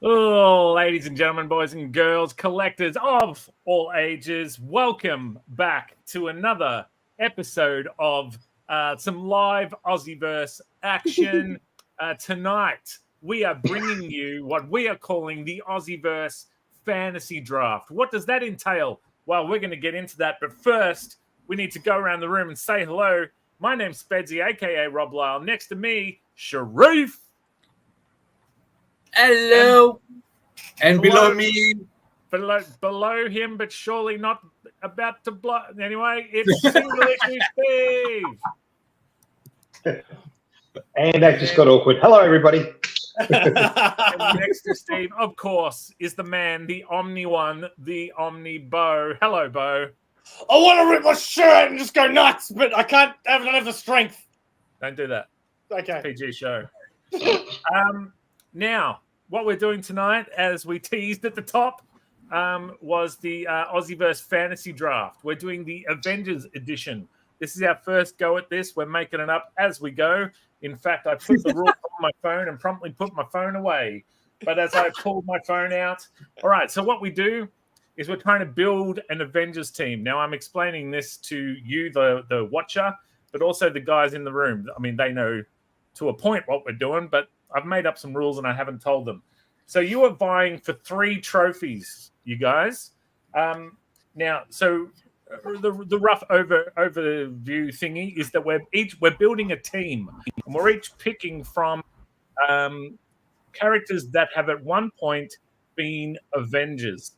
Oh, ladies and gentlemen, boys and girls, collectors of all ages, welcome back to another episode of some live AussieVerse action. Tonight, we are bringing you what we are calling the AussieVerse Fantasy Draft. What does that entail? Well, we're going to get into that, but first, we need to go around the room and say hello. My name's Spedsy, aka Rob Lisle. Next to me, Sharif. Hello. And below me. Below him, but surely not about to blow. Anyway, it's SingleIssue Steve. And that just got awkward. Hello, everybody. And next to Steve, of course, is the man, the Omni one, the OmniBeau. Hello, Beau. I want to rip my shirt and just go nuts, but I can't. I don't have the strength. Don't do that. Okay. PG show. Now, what we're doing tonight, as we teased at the top, was the AussieVerse Fantasy Draft. We're doing the Avengers edition. This is our first go at this. We're making it up as we go. In fact, I put the rules on my phone and promptly put my phone away. But as I pulled my phone out, all right, so what we do is we're trying to build an Avengers team. Now, I'm explaining this to you, the watcher, but also the guys in the room. I mean, they know to a point what we're doing, but I've made up some rules and I haven't told them. So you are vying for 3 trophies, you guys. Now, so the rough overview thingy is that we're building a team, and we're each picking from characters that have at one point been Avengers.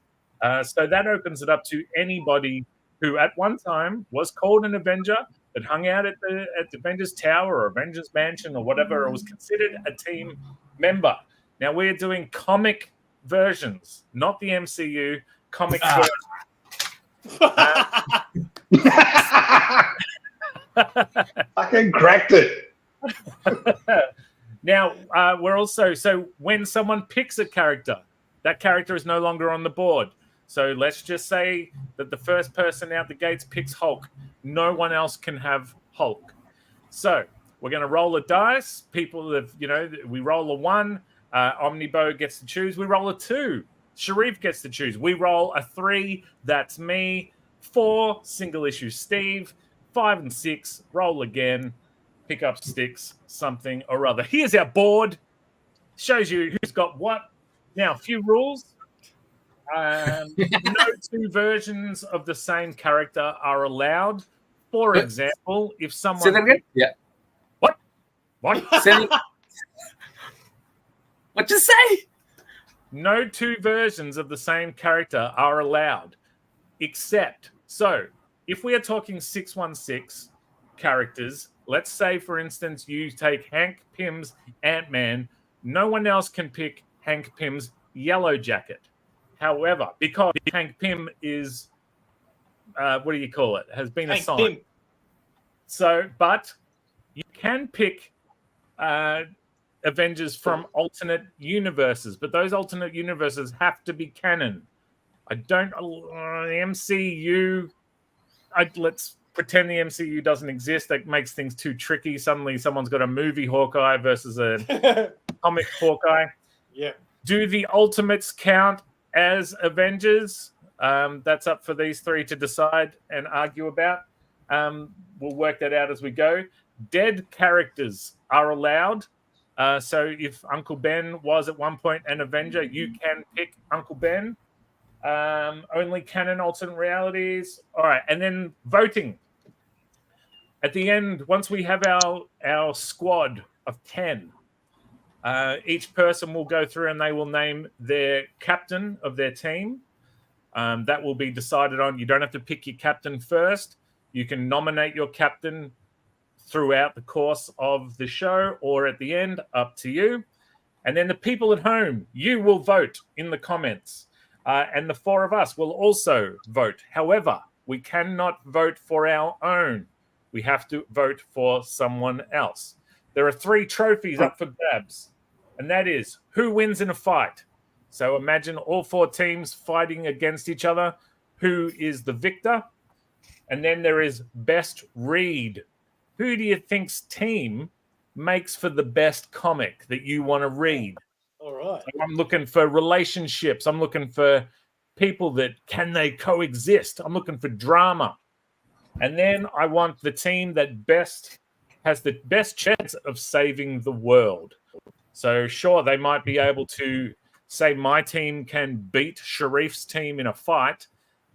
So that opens it up to anybody who at one time was called an Avenger, that hung out at the Avengers Tower or Avengers Mansion or whatever, or was considered a team member. Now we're doing comic versions, not the MCU comic versions. Fucking cracked it. Now we're also, so when someone picks a character, that character is no longer on the board. So let's just say that the first person out the gates picks Hulk. No one else can have Hulk. So we're going to roll a dice. People have, we roll a 1. OmniBeau gets to choose. We roll a 2. Sharif gets to choose. We roll a 3. That's me. 4, SingleIssue Steve. 5 and 6, roll again. Pick up sticks, something or other. Here's our board. Shows you who's got what. Now, a few rules. No 2 versions of the same character are allowed. For example, if someone... Say that again? Yeah. What? What'd you say? No 2 versions of the same character are allowed, except... So, if we are talking 616 characters, let's say, for instance, you take Hank Pym's Ant-Man, no one else can pick Hank Pym's Yellow Jacket. However, because Hank Pym is, what do you call it? Has been Hank assigned. Pym. So, but you can pick Avengers from alternate universes, but those alternate universes have to be canon. I don't, the MCU, let's pretend the MCU doesn't exist. That makes things too tricky. Suddenly someone's got a movie Hawkeye versus a comic Hawkeye. Yeah. Do the Ultimates count as Avengers? That's up for these 3 to decide and argue about. We'll work that out as we go. Dead characters are allowed. So if Uncle Ben was at one point an Avenger, you can pick Uncle Ben. Only canon alternate realities. All right, and then voting. At the end, once we have our squad of 10, each person will go through and they will name their captain of their team. That will be decided on. You don't have to pick your captain first. You can nominate your captain throughout the course of the show or at the end, up to you. And then the people at home, you will vote in the comments. And the 4 of us will also vote. However, we cannot vote for our own. We have to vote for someone else. There are 3 trophies up for grabs, and that is who wins in a fight. So imagine all 4 teams fighting against each other. Who is the victor? And then there is best read. Who do you think's team makes for the best comic that you want to read? All right. So I'm looking for relationships. I'm looking for people that can they coexist. I'm looking for drama. And then I want the team that has the best chance of saving the world. So sure, they might be able to say my team can beat Sharif's team in a fight,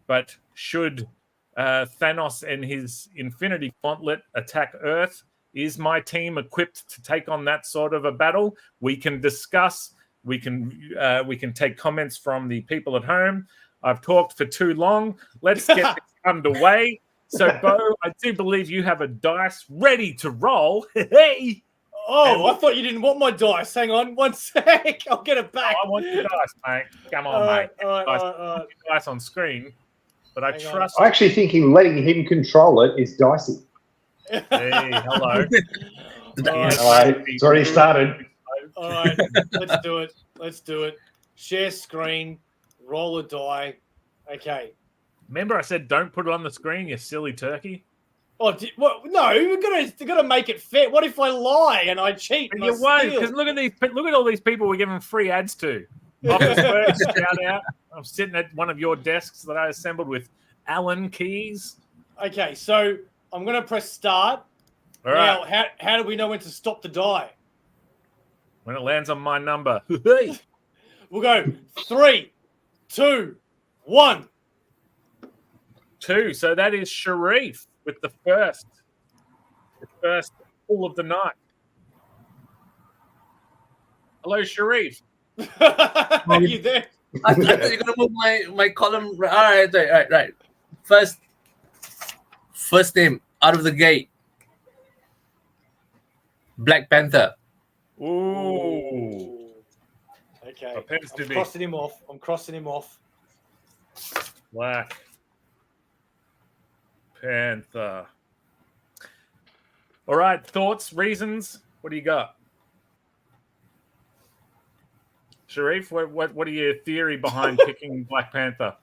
but should Thanos and his Infinity Gauntlet attack Earth, is my team equipped to take on that sort of a battle? We can discuss. We can take comments from the people at home. I've talked for too long. Let's get this underway. So, Bo, I do believe you have a dice ready to roll. Hey! Oh, I thought you didn't want my dice. Hang on 1 sec. I'll get it back. I want your dice, mate. Come on, mate. All right. Dice on screen, but I Hang on. trust. I actually think letting him control it is dicey. Hey, hello. It's already started. All right, let's do it. Share screen, roll a die. Okay. Remember, I said don't put it on the screen, you silly turkey. Oh, no, we're gonna make it fair. What if I lie and I cheat? But And you I won't, steal? because look at all these people we're giving free ads to. Office Works, shout out. I'm sitting at one of your desks that I assembled with Allen keys. Okay, so I'm gonna press start. All right. Now, how do we know when to stop the die? When it lands on my number. We'll go 3, 2, 1. 2. So that is Sharif with the first pull of the night. Hello, Sharif. Are you there? I thought you're gonna move my column. All right. First name out of the gate. Black Panther. Ooh. Okay. Appears to I'm be crossing him off. Black Panther. All right. Thoughts, reasons? What do you got? Sharif, what are your theory behind picking Black Panther?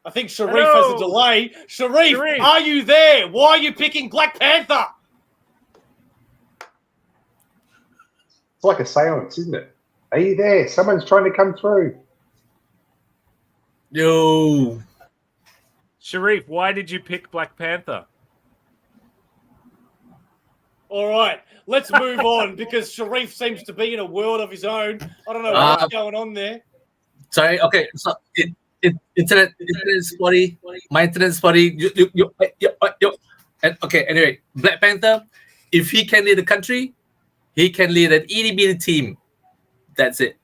I think Sharif has a delay. Sharif, are you there? Why are you picking Black Panther? It's like a seance, isn't it? Are you there? Someone's trying to come through. Yo. Sharif, why did you pick Black Panther? All right, let's move on because Sharif seems to be in a world of his own. I don't know what's going on there. Sorry. Okay. So internet spotty. My internet spotty. You. And okay. Anyway, Black Panther. If he can lead the country, he can lead an itty-bitty team. That's it.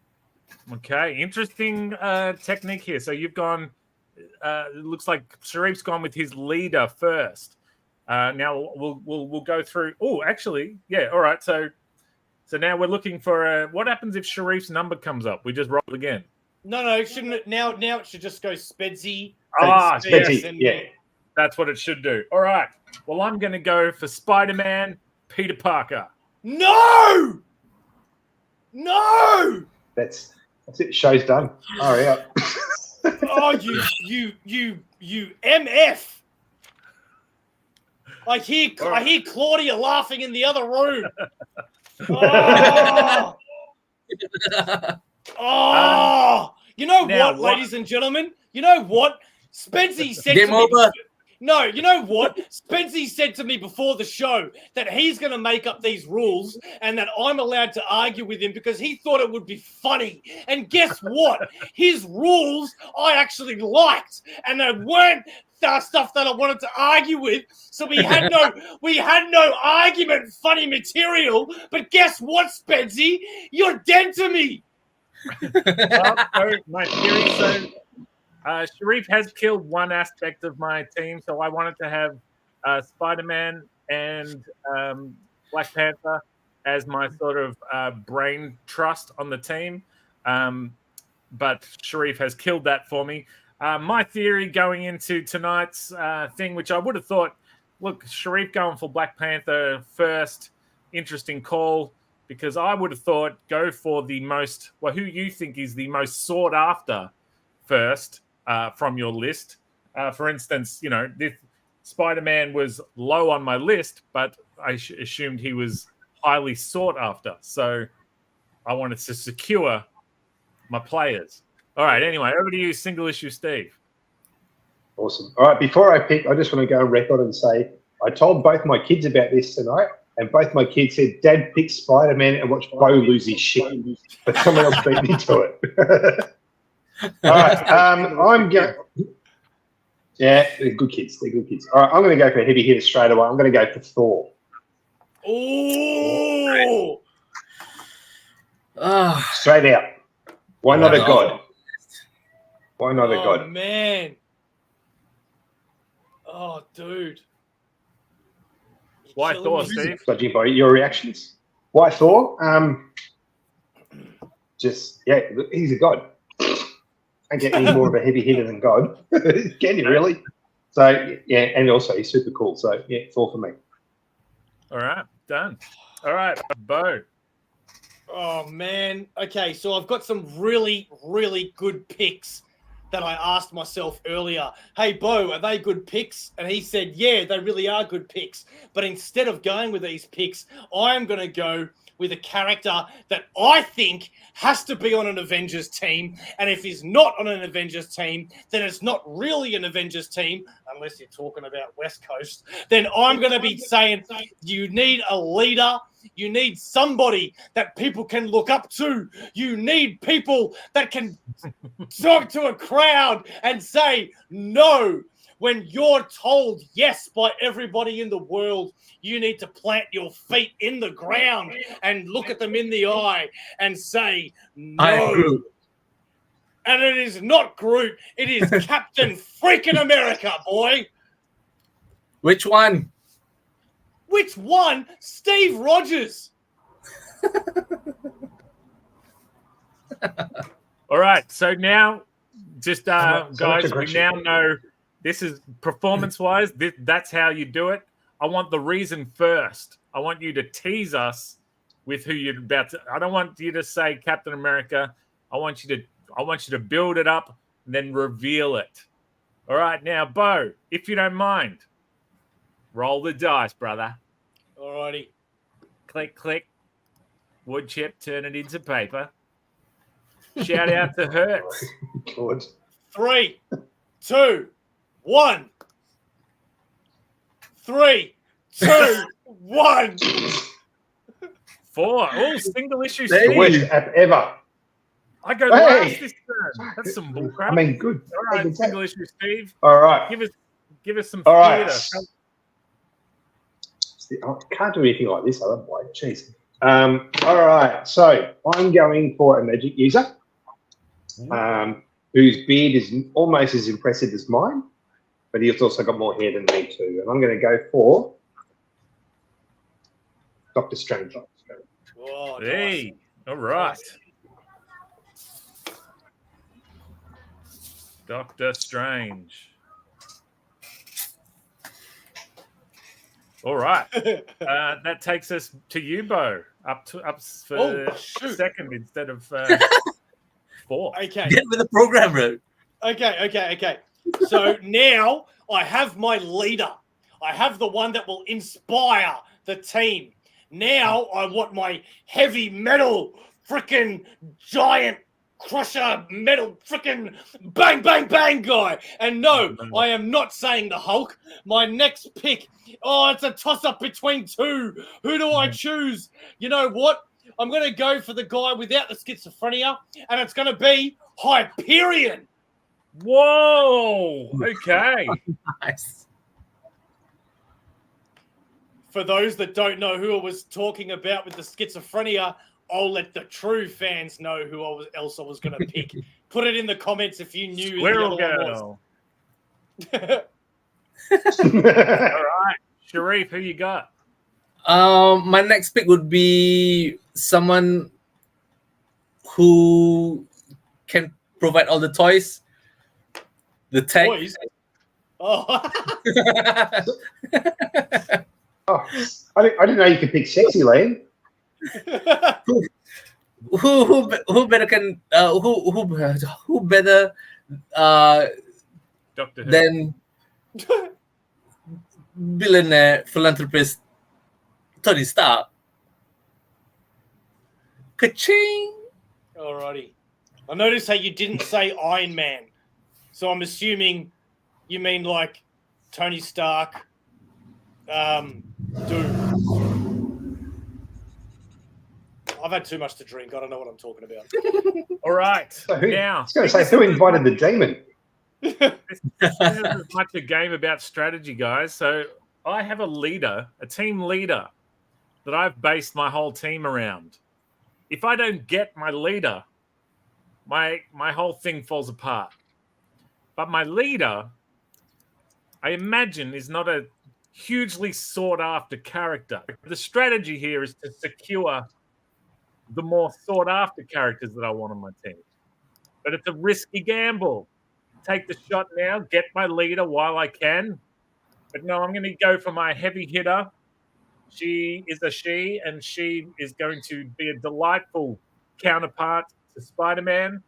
Okay, interesting technique here. So you've gone. It looks like Sharif's gone with his leader first. Now we'll go through. Oh, actually, yeah. All right. So now we're looking for what happens if Sharif's number comes up? We just roll again. No, shouldn't it? Now it should just go Spedsy. Spedsy, yeah. That's what it should do. All right. Well, I'm going to go for Spider-Man, Peter Parker. No. That's it. Show's done. Hurry up. Oh, you MF. I hear Claudia laughing in the other room. You know what, ladies and gentlemen? You know what? Spedsy said Game to me. over. No, you know what? Spedsy said to me before the show that he's going to make up these rules and that I'm allowed to argue with him because he thought it would be funny. And guess what? His rules I actually liked, and they weren't stuff that I wanted to argue with. So we had no argument, funny material. But guess what, Spedsy? You're dead to me. My theory. So Sharif has killed one aspect of my team, so I wanted to have Spider-Man and Black Panther as my sort of brain trust on the team. But Sharif has killed that for me. My theory going into tonight's thing, which I would have thought, look, Sharif going for Black Panther first, interesting call, because I would have thought go for the most, who you think is the most sought after first from your list. For instance, this Spider-Man was low on my list, but I assumed he was highly sought after. So I wanted to secure my players. All right. Anyway, over to you, Single Issue Steve. Awesome. All right, before I pick, I just want to go on record and say I told both my kids about this tonight, and both my kids said, Dad, pick Spider-Man and watch Bo lose his shit. But someone else beat me to it. All right, I'm going... Yeah, they're good kids. They're good kids. All right, I'm going to go for a heavy hitter straight away. I'm going to go for Thor. Ooh! Straight out. Why not a god? Why not a god? Oh, man. Oh, dude. Why Thor, Steve? Judging by your reactions. Why Thor? Just, yeah, he's a god. Can't get any more of a heavy hitter than God. Can you really? So, yeah, and also he's super cool. So, yeah, Thor for me. All right, done. All right, Bo. Oh, man. Okay, so I've got some really, really good picks that I asked myself earlier. Hey, Bo, are they good picks? And he said, yeah, they really are good picks. But instead of going with these picks, I'm going to go with a character that I think has to be on an Avengers team. And if he's not on an Avengers team, then it's not really an Avengers team, unless you're talking about West Coast. Then I'm going to be saying you need a leader. You need somebody that people can look up to. You need people that can talk to a crowd and say no. When you're told yes by everybody in the world, you need to plant your feet in the ground and look at them in the eye and say no. And it is not Groot. It is Captain freaking America, boy. Which one? Which one? Steve Rogers. All right. So now, just guys, we now know this is performance-wise. That's how you do it. I want the reason first. I want you to tease us with who you're about to. I don't want you to say Captain America. I want you to build it up and then reveal it. All right. Now, Bo, if you don't mind, roll the dice, brother. All righty. Click, click. Wood chip, turn it into paper. Shout out to Hertz. Good. 3, 2, 1. 3, 2, 1. 4. Oh, Single Issue The Steve. worst app ever. I go last this turn. That's some bullcrap. I mean, good. All right, Single Issue Steve. All right. Give us some All right. theatre. I can't do anything like this. I don't like. Jeez. All right. So I'm going for a magic user whose beard is almost as impressive as mine, but he's also got more hair than me too. And I'm going to go for Dr. Strange. Oh, Hey, all right. Doctor Strange. All right. That takes us to you, Bo. Up for second instead of 4. Okay. Get with the program, bro. Okay. So now I have my leader. I have the one that will inspire the team. Now I want my heavy metal freaking giant crusher metal freaking bang bang bang guy. And no, I am not saying the Hulk. My next pick, it's a toss-up between two. Who do I choose? You know what? I'm going to go for the guy without the schizophrenia, and it's going to be Hyperion. Whoa. Okay. Nice. For those that don't know who I was talking about with the schizophrenia, I'll let the true fans know who else I was going to pick. Put it in the comments if you knew Squirrel who the other one girl. was. All right. Sharif, who you got? My next pick would be someone who can provide all the toys. The tech. Boys. Oh. Oh, I didn't know you could pick sexy land. who better can who better Doctor Who. than billionaire philanthropist Tony Stark? Ka-ching! Alrighty. I noticed how you didn't say Iron Man, so I'm assuming you mean like Tony Stark. Doom. I've had too much to drink. I don't know what I'm talking about. All right. So Now, I was going to say, who invited the demon? this isn't as much a game about strategy, guys. So I have a leader, a team leader, that I've based my whole team around. If I don't get my leader, my whole thing falls apart. But my leader, I imagine, is not a hugely sought after character. The strategy here is to secure the more sought after characters that I want on my team. But it's a risky gamble. Take the shot now, get my leader while I can. But no, I'm going to go for my heavy hitter. She is a she, and she is going to be a delightful counterpart to Spider-Man,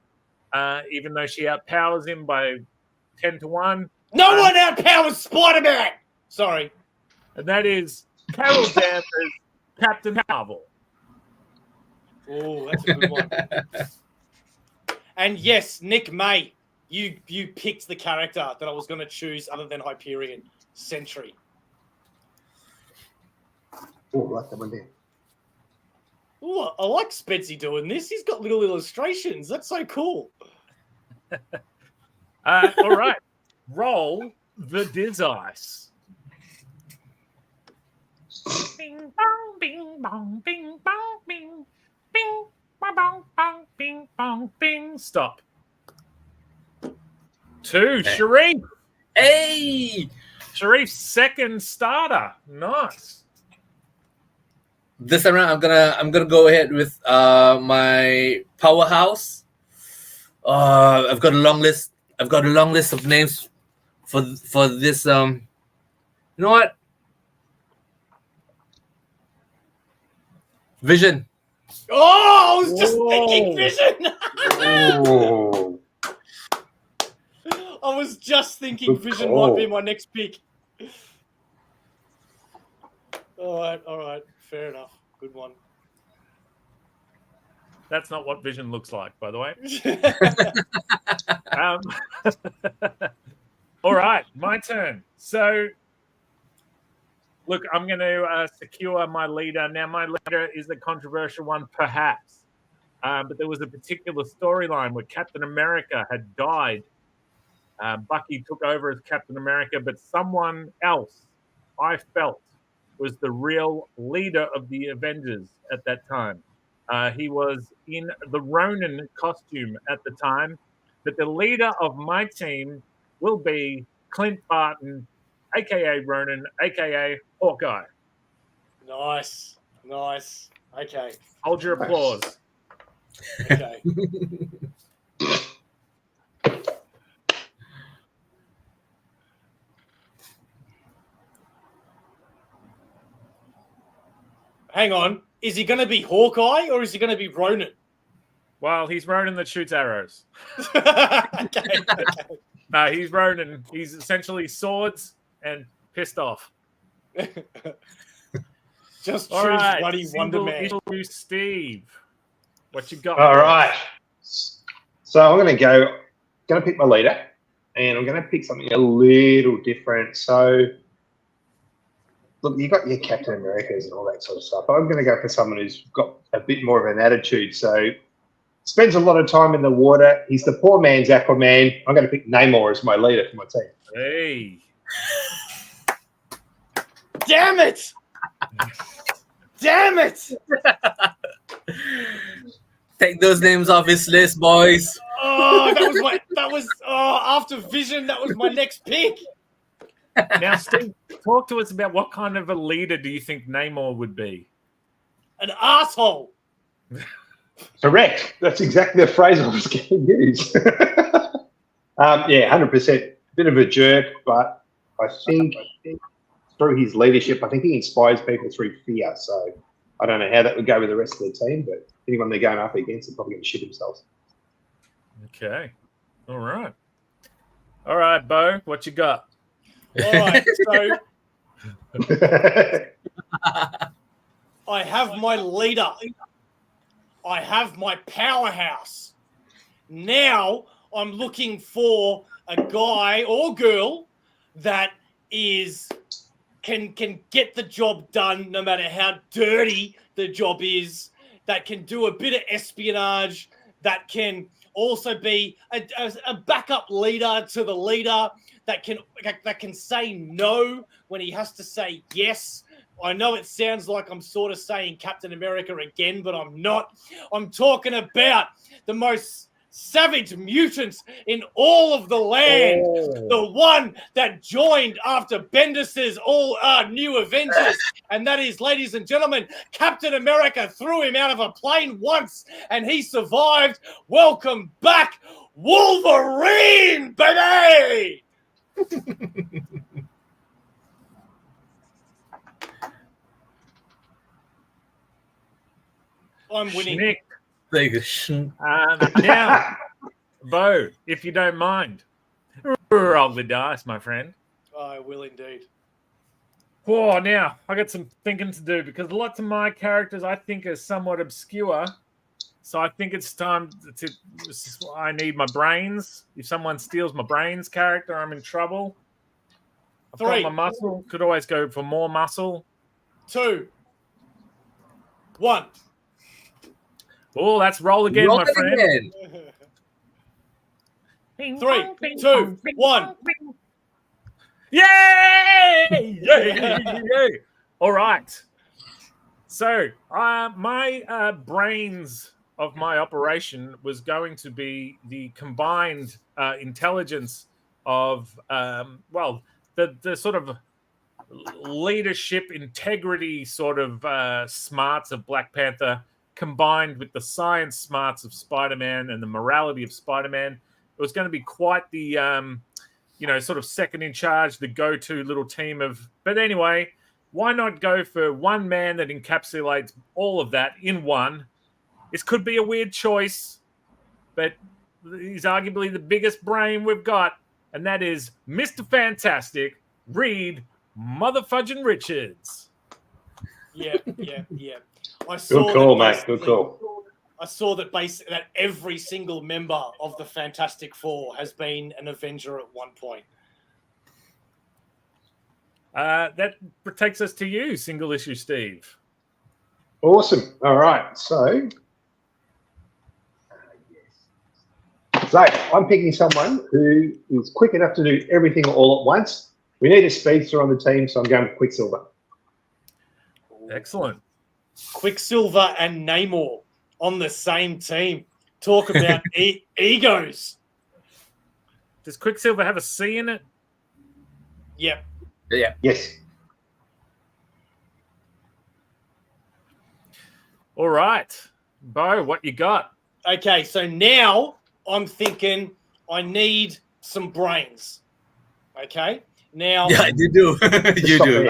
even though she outpowers him by 10-1. No one outpowers Spider-Man! Sorry. And that is Carol Danvers, Captain Marvel. Oh, that's a good one. And yes, Nick May, you picked the character that I was going to choose other than Hyperion, Sentry. Oh, write that one down. Oh, I like Spedsy doing this. He's got little illustrations. That's so cool. All right. Roll the Diz Ice. Bing bong, bing bong, bing bong, bing, bing, bong, bong, bong, bing bong, bing. Stop. 2, Sharif. Hey! Sharif's second starter. Nice. This time around, I'm gonna go ahead with my powerhouse. I've got a long list. I've got a long list of names for this. You know what? Vision. Oh, I was just thinking Vision. Oh, I was just thinking Good Vision call. might be my next pick. All right. Fair enough. Good one. That's not what Vision looks like, by the way. All right, my turn. So, look, I'm going to secure my leader. Now, my leader is a controversial one, perhaps. But there was a particular storyline where Captain America had died. Bucky took over as Captain America, but someone else, I felt, was the real leader of the Avengers at that time. He was in the Ronin costume at the time, but the leader of my team will be Clint Barton, a.k.a. Ronin, a.k.a. Hawkeye. Nice. Okay. Hold your applause. Okay. Hang on. Is he going to be Hawkeye or is he going to be Ronin? Well, he's Ronin that shoots arrows. Okay. No, he's Ronin. He's essentially swords and pissed off. Just choose All right, bloody Wonder Man. SingleIssue Steve. What you got? all for us? right. So I'm going to pick my leader, and I'm going to pick something a little different. So, look, you got your Captain Americas and all that sort of stuff. I'm going to go for someone who's got a bit more of an attitude. So, spends a lot of time in the water. He's the poor man's Aquaman. I'm going to pick Namor as my leader for my team. Hey. Damn it! Damn it! Take those names off his list, boys. Oh, after Vision, that was my next pick. Now, Steve, talk to us about what kind of a leader do you think Namor would be? An asshole. Correct. That's exactly the phrase I was going to use. Yeah, 100%. Bit of a jerk, but I think through his leadership, I think he inspires people through fear. So I don't know how that would go with the rest of the team, but anyone they're going up against are probably going to shit themselves. Okay. All right, Bo, what you got? All right, so I have my leader. I have my powerhouse. Now I'm looking for a guy or girl that can get the job done no matter how dirty the job is, that can do a bit of espionage, that can also be a backup leader to the leader, that can say no when he has to say yes. I know it sounds like I'm sort of saying Captain America again, but I'm not. I'm talking about the most savage mutants in all of the land. The one that joined after Bendis's all new Avengers. And that is, ladies and gentlemen, Captain America threw him out of a plane once and he survived. Welcome back, Wolverine, baby! I'm winning. Schnick. Like, Now, Bo, if you don't mind, roll the dice, my friend. I will indeed. Oh, now I got some thinking to do because lots of my characters I think are somewhat obscure. So I think it's time to. I need my brains. If someone steals my brains character, I'm in trouble. I've got 3, my muscle. Could always go for more muscle. 2, 1. Oh, that's roll again, roll my it friend. again. 3, 2, 1. Yay! Yay! All right. So, my brains of my operation was going to be the combined intelligence of, the sort of leadership, integrity sort of smarts of Black Panther combined with the science smarts of Spider-Man and the morality of Spider-Man. It was going to be quite the, sort of second in charge, the go-to little team of... But anyway, why not go for one man that encapsulates all of that in one? This could be a weird choice, but he's arguably the biggest brain we've got, and that is Mr. Fantastic, Reed Motherfudgin' Richards. Yeah. Good call, mate. Good call. I saw that that every single member of the Fantastic Four has been an Avenger at one point. That takes us to you, Single Issue Steve. Awesome. All right. So I'm picking someone who is quick enough to do everything all at once. We need a speedster on the team, so I'm going with Quicksilver. Excellent. Quicksilver and Namor on the same team. Talk about egos. Does Quicksilver have a C in it? Yep. Yeah. Yes. All right. Bo, what you got? Okay, so now I'm thinking I need some brains. Okay? Now... Yeah, you do. You do.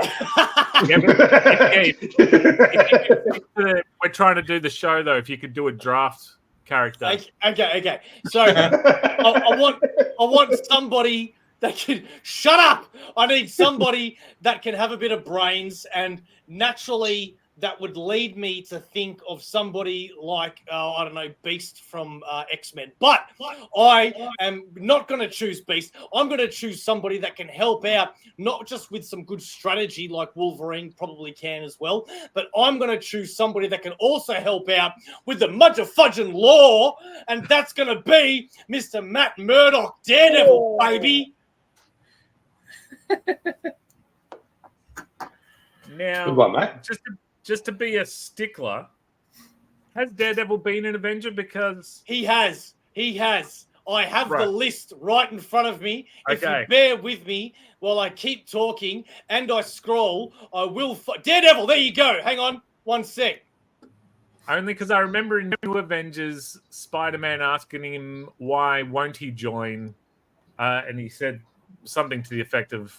We're trying to do the show, though. If you could do a draft character. Okay. So I want somebody that can... Shut up! I need somebody that can have a bit of brains, and naturally that would lead me to think of somebody like, I don't know, Beast from X-Men. But I am not going to choose Beast. I'm going to choose somebody that can help out, not just with some good strategy like Wolverine probably can as well, but I'm going to choose somebody that can also help out with the motherfudging law, and that's going to be Mr. Matt Murdock, Daredevil, baby. Now, Good one, mate. Just to be a stickler, has Daredevil been an Avenger? Because he has. I have the list right in front of me. If you bear with me while I keep talking and I scroll, I will... Daredevil, there you go. Hang on 1 sec. Only because I remember in New Avengers, Spider-Man asking him why won't he join, and he said something to the effect of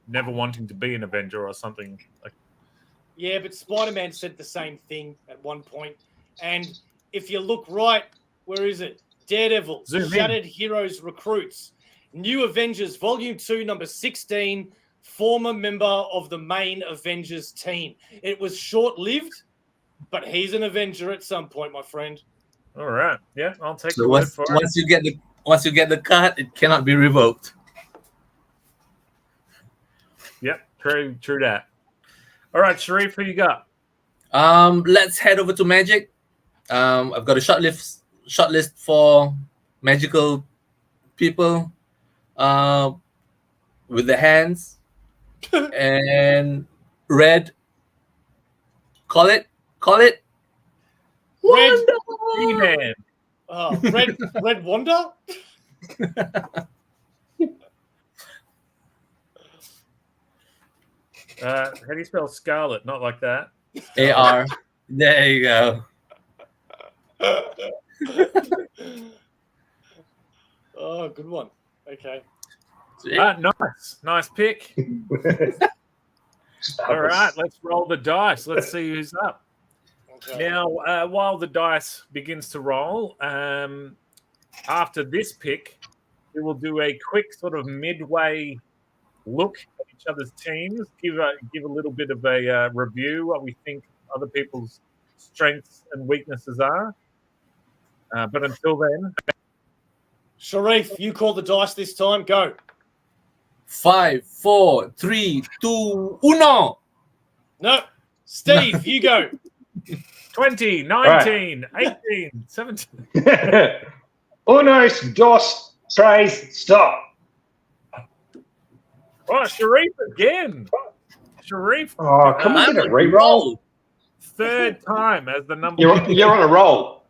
never wanting to be an Avenger or something like. Yeah, but Spider-Man said the same thing at one point. And if you look right, where is it? Daredevil, Shattered Heroes Recruits, New Avengers, Volume 2, number 16, former member of the main Avengers team. It was short-lived, but he's an Avenger at some point, my friend. All right. Yeah, I'll take So your word for it. once you get the card, it cannot be revoked. Yep, true that. All right, Sharif, who you got? Let's head over to Magic. I've got a shortlist for magical people with the hands and red. Call it. Red He-Man. Red Wanda? How do you spell Scarlet? Not like that. AR. There you go. Oh, good one. Okay. Nice pick. All right, let's roll the dice. Let's see who's up. Okay. Now, while the dice begins to roll, after this pick, we will do a quick sort of midway look at each other's teams, give a little bit of a review, what we think other people's strengths and weaknesses are. But until then, Sharif, you call the dice this time. Go. 5, 4, 3, 2, 1. No. Steve, you go. 20, 19, 18, 17. Unos, dos, tres, stop. Oh, Sharif again. Sharif. Oh, can we get a re-roll? Third time as the number You're one. on a roll.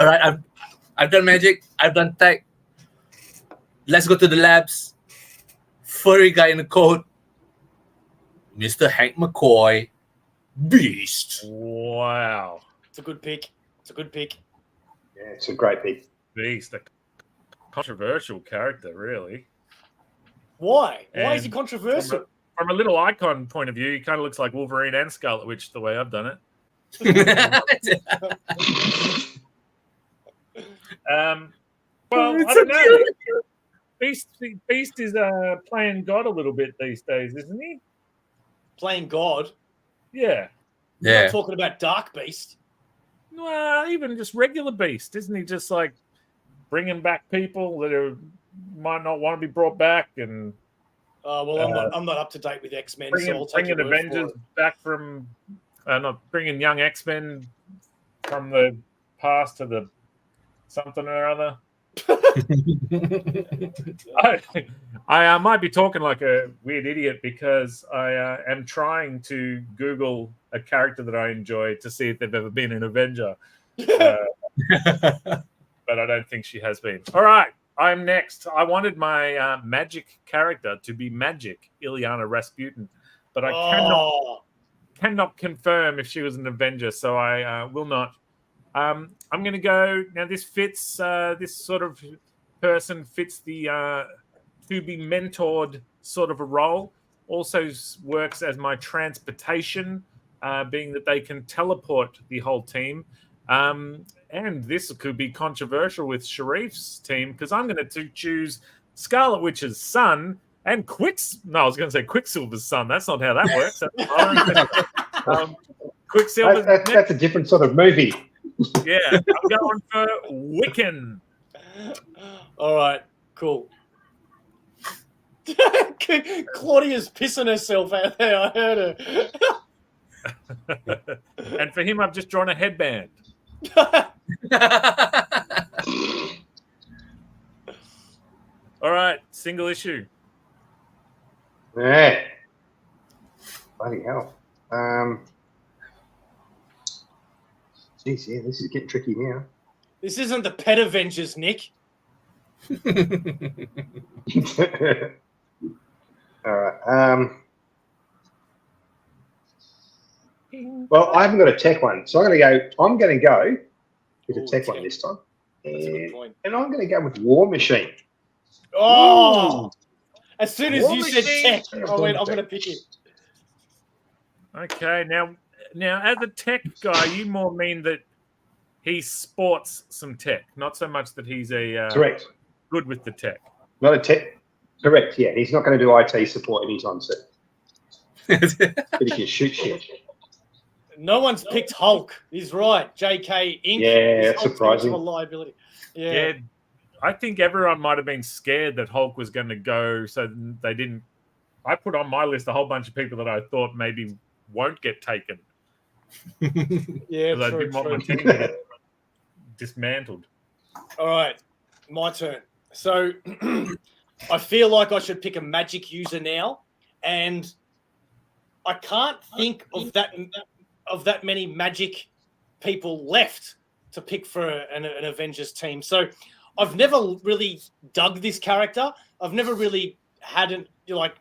All right, I've done Magic. I've done Tech. Let's go to the labs. Furry guy in the coat. Mr. Hank McCoy. Beast. Wow. It's a good pick. Yeah, it's a great pick. Beast. A controversial character, really. Why? Why And is he controversial? From a little icon point of view, he kind of looks like Wolverine and Scarlet Witch the way I've done it. Well, I don't know. Beast is playing God a little bit these days, isn't he? Playing God. Yeah. Yeah. Not talking about Dark Beast. Well, even just regular Beast, isn't he? Just like bringing back people that might not want to be brought back, and I'm not up to date with X-Men. bringing Avengers back from, not bringing young X-Men from the past to the something or other. I might be talking like a weird idiot because I am trying to Google a character that I enjoy to see if they've ever been an Avenger. But I don't think she has been. All right, I'm next. I wanted my magic character to be Magic, Ilyana Rasputin, but I cannot confirm if she was an Avenger, so I will not. I'm going to go now. This fits. This sort of person fits the to be mentored sort of a role. Also works as my transportation, being that they can teleport the whole team. And this could be controversial with Sharif's team because I'm going to choose Scarlet Witch's son and I was going to say Quicksilver's son. That's not how that works. Quicksilver. That's a different sort of movie. Yeah, I'm going for Wiccan. All right, cool. Claudia's pissing herself out there. I heard her. And for him, I've just drawn a headband. All right, single issue. Yeah. Bloody hell. Jeez, yeah, this is getting tricky now. This isn't the Pet Avengers, Nick. All right. Well, I haven't got a tech one, so I'm going to go with a tech one this time. That's a good point. And I'm going to go with War Machine. Oh! As soon as War you Machine. said tech, I went, I'm going to pick it. Okay, now as a tech guy, you more mean that he sports some tech, not so much that he's Correct. Good with the tech. Not a tech. Correct, yeah. He's not going to do IT support in his on set. But he can shoot shit. No one's picked Hulk. He's right. JK Inc. Yeah, is that's Hulk's surprising. a liability. Yeah, I think everyone might have been scared that Hulk was going to go, so they didn't. I put on my list a whole bunch of people that I thought maybe won't get taken. Yeah, Because I true, didn't want my true. team to get dismantled. All right, my turn. So I feel like I should pick a magic user now, and I can't think of that many magic people left to pick for an Avengers team. So I've never really dug this character. I've never really had it. You're like,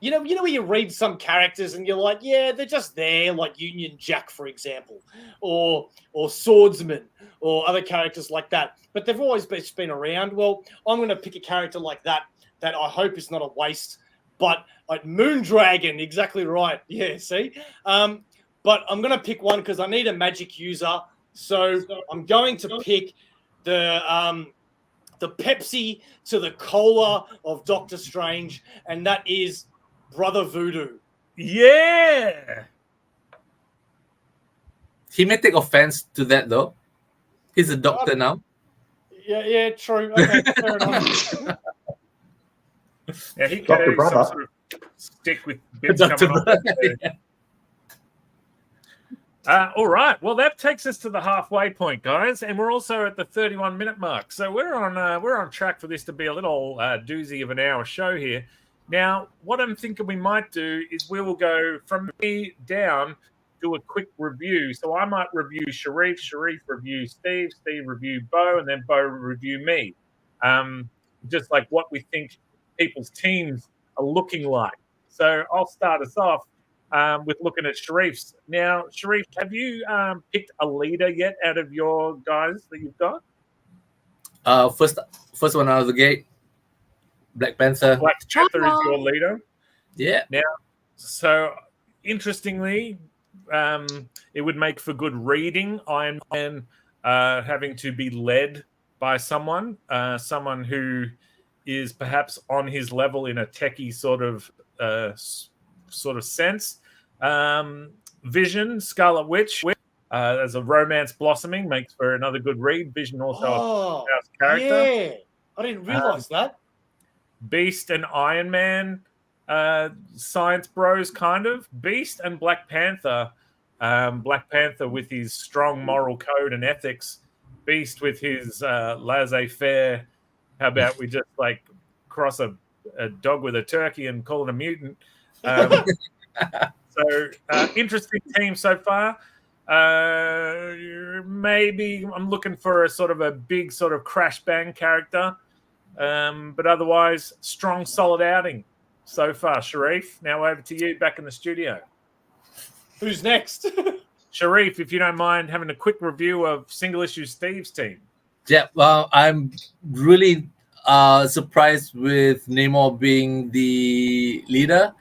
you know where you read some characters and you're like, yeah, they're just there, like Union Jack, for example, or Swordsman, or other characters like that. But they've always been around. Well, I'm going to pick a character like that I hope is not a waste. But like Moondragon, exactly right. Yeah, see? But I'm going to pick one because I need a magic user. So I'm going to pick the Pepsi to the cola of Doctor Strange, and that is Brother Voodoo. Yeah! He may take offense to that, though. He's a doctor now. Yeah, true. Okay, fair enough. Yeah, he Dr. could Brother. sort of stick with bits Dr. coming off. All right. Well, that takes us to the halfway point, guys, and we're also at the 31-minute mark. So we're on track for this to be a little doozy of an hour show here. Now, what I'm thinking we might do is we will go from me down, do a quick review. So I might review Sharif, Sharif review Steve, Steve review Beau, and then Beau review me. Just like what we think people's teams are looking like. So I'll start us off with looking at Sharif's. Now, Sharif, have you picked a leader yet out of your guys that you've got? First one out of the gate, Black Panther. Black Panther is your leader? Yeah. Now, so interestingly, it would make for good reading. Iron Man having to be led by someone who is perhaps on his level in a techie sort of sense. Vision, Scarlet Witch, as a romance blossoming, makes for another good read. Vision also a powerhouse character. Yeah, I didn't realize that. Beast and Iron Man, science bros, kind of. Beast and Black Panther. Black Panther with his strong moral code and ethics. Beast with his laissez-faire. How about we just like cross a dog with a turkey and call it a mutant? So interesting team so far. Maybe I'm looking for a sort of a big sort of crash bang character. But otherwise, strong, solid outing so far. Sharif, now over to you back in the studio. Who's next? Sharif, if you don't mind having a quick review of SingleIssue Steve's team. Yeah, well, I'm really surprised with Namor being the leader.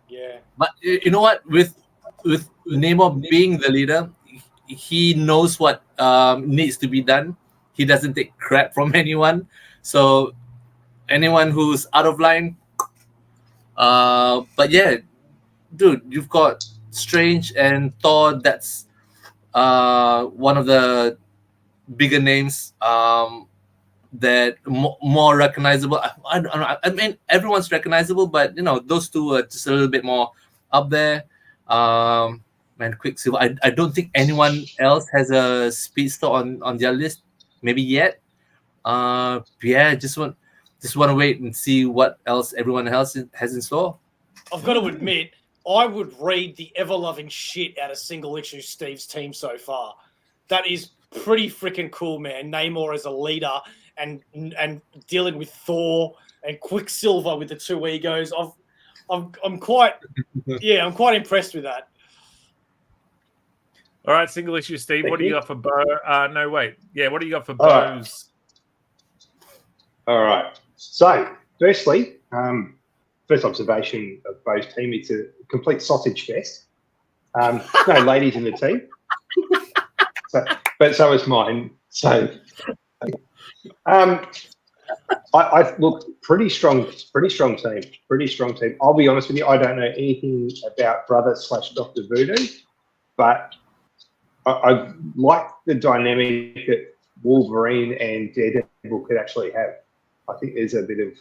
Yeah. But you know what? With Namor being the leader, he knows what needs to be done. He doesn't take crap from anyone. So anyone who's out of line. But yeah, dude, you've got Strange and Thor. That's one of the bigger names that more recognizable. I mean, everyone's recognizable, but you know, those two are just a little bit more up there. And Quicksilver. I don't think anyone else has a speedster on their list. Maybe yet. Yeah, just want to wait and see what else everyone else has in store. I've got to admit, I would read the ever-loving shit out of SingleIssue Steve's team so far. That is pretty freaking cool, man. Namor as a leader and dealing with Thor and Quicksilver with the two egos. I'm quite impressed with that. All right, SingleIssue Steve, what do you got for Beau? No, wait. Yeah, what do you got for All right. Beau's? All right. So, firstly, first observation of Beau's team, it's a complete sausage fest. No ladies in the team. But so is mine. So, I look pretty strong team. I'll be honest with you, I don't know anything about Brother/Dr. Voodoo, but I like the dynamic that Wolverine and Daredevil could actually have. I think there's a bit of,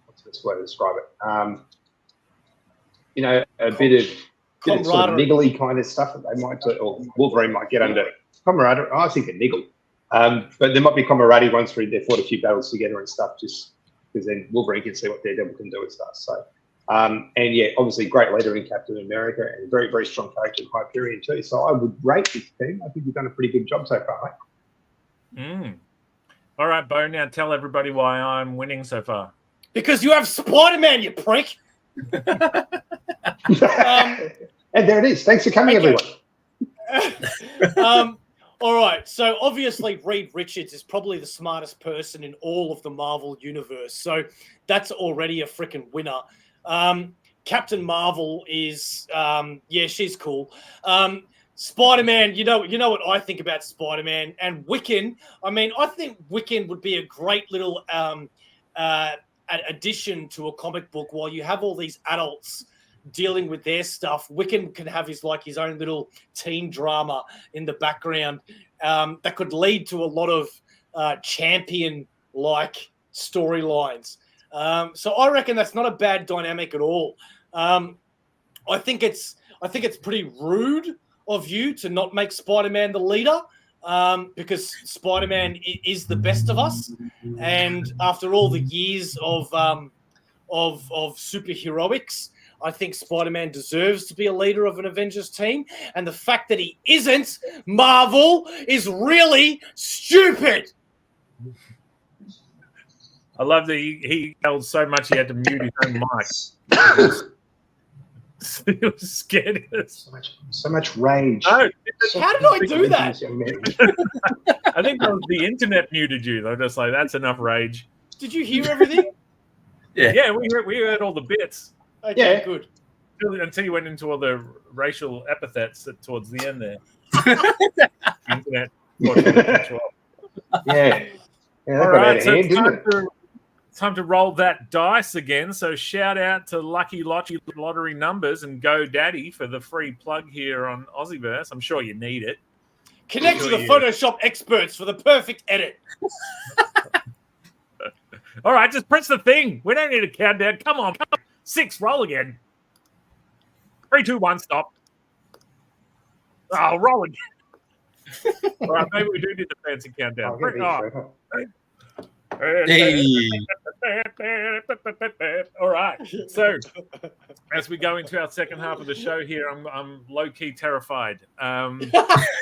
what's the best way to describe it? A bit of sort of niggly kind of stuff that they might do, or Wolverine might get under camaraderie. I think a niggle. But there might be camaraderie once they've fought a few battles together and stuff, just because then Wolverine can see what Daredevil can do and stuff. So, and yeah, obviously great leader in Captain America and very, very strong character in Hyperion too. So I would rate this team. I think you've done a pretty good job so far, mate. All right, Bo, now tell everybody why I'm winning so far. Because you have Spider-Man, you prick. And there it is. Thanks for coming, everyone. All right. So obviously, Reed Richards is probably the smartest person in all of the Marvel universe. So that's already a freaking winner. Captain Marvel is, she's cool. Spider-Man, you know what I think about Spider-Man and Wiccan. I mean, I think Wiccan would be a great little addition to a comic book while you have all these adults dealing with their stuff. Wiccan can have his own little teen drama in the background that could lead to a lot of champion-like storylines. So I reckon that's not a bad dynamic at all. I think it's pretty rude of you to not make Spider-Man the leader, because Spider-Man is the best of us, and after all the years of superheroics, I think Spider-Man deserves to be a leader of an Avengers team, and the fact that he isn't, Marvel, is really stupid. I love that he yelled so much he had to mute his own mic. He was scared. So much rage. No, how did I do that? I think that was the internet muted you. They're just like, that's enough rage. Did you hear everything? Yeah, we heard all the bits. Okay, Yeah. good. Until you went into all the racial epithets towards the end there. Internet. Yeah. All right, so it's time to roll that dice again. So shout out to Lucky Lottery Numbers and GoDaddy for the free plug here on AussieVerse. I'm sure you need it. Connect to the Photoshop experts for the perfect edit. All right, just press the thing. We don't need a countdown. Come on. 6, roll again. 3, 2, 1, stop. Oh, roll again. All right, maybe we do need the fancy countdown. All right. So, as we go into our second half of the show here, I'm low-key terrified.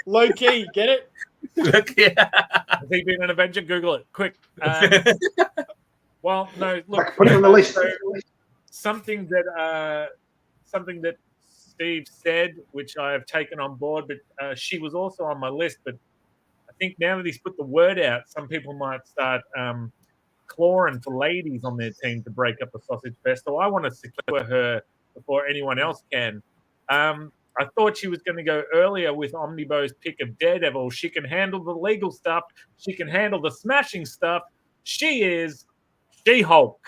Low-key, get it? Has he been an Avenger? Google it, quick. Well, no, look. Put it on the list. So, something that Steve said, which I have taken on board, but she was also on my list. But I think now that he's put the word out, some people might start clawing for ladies on their team to break up the sausage fest. So I want to secure her before anyone else can. I thought she was going to go earlier with OmniBeau's pick of Daredevil. She can handle the legal stuff. She can handle the smashing stuff. She is She-Hulk.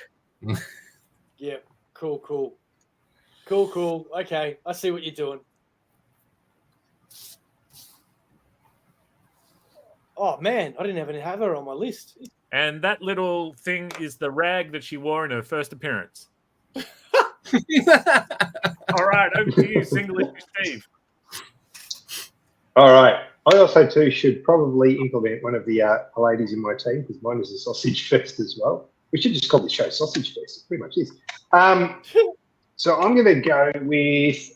Yeah, cool. Okay, I see what you're doing. Oh, man, I didn't even have her on my list. And that little thing is the rag that she wore in her first appearance. All right, over to you, SingleIssue Steve. All right. I also, too, should probably implement one of the ladies in my team, because mine is a sausage fest as well. We should just call the show Sausage Fest. It pretty much is. So I'm going to go with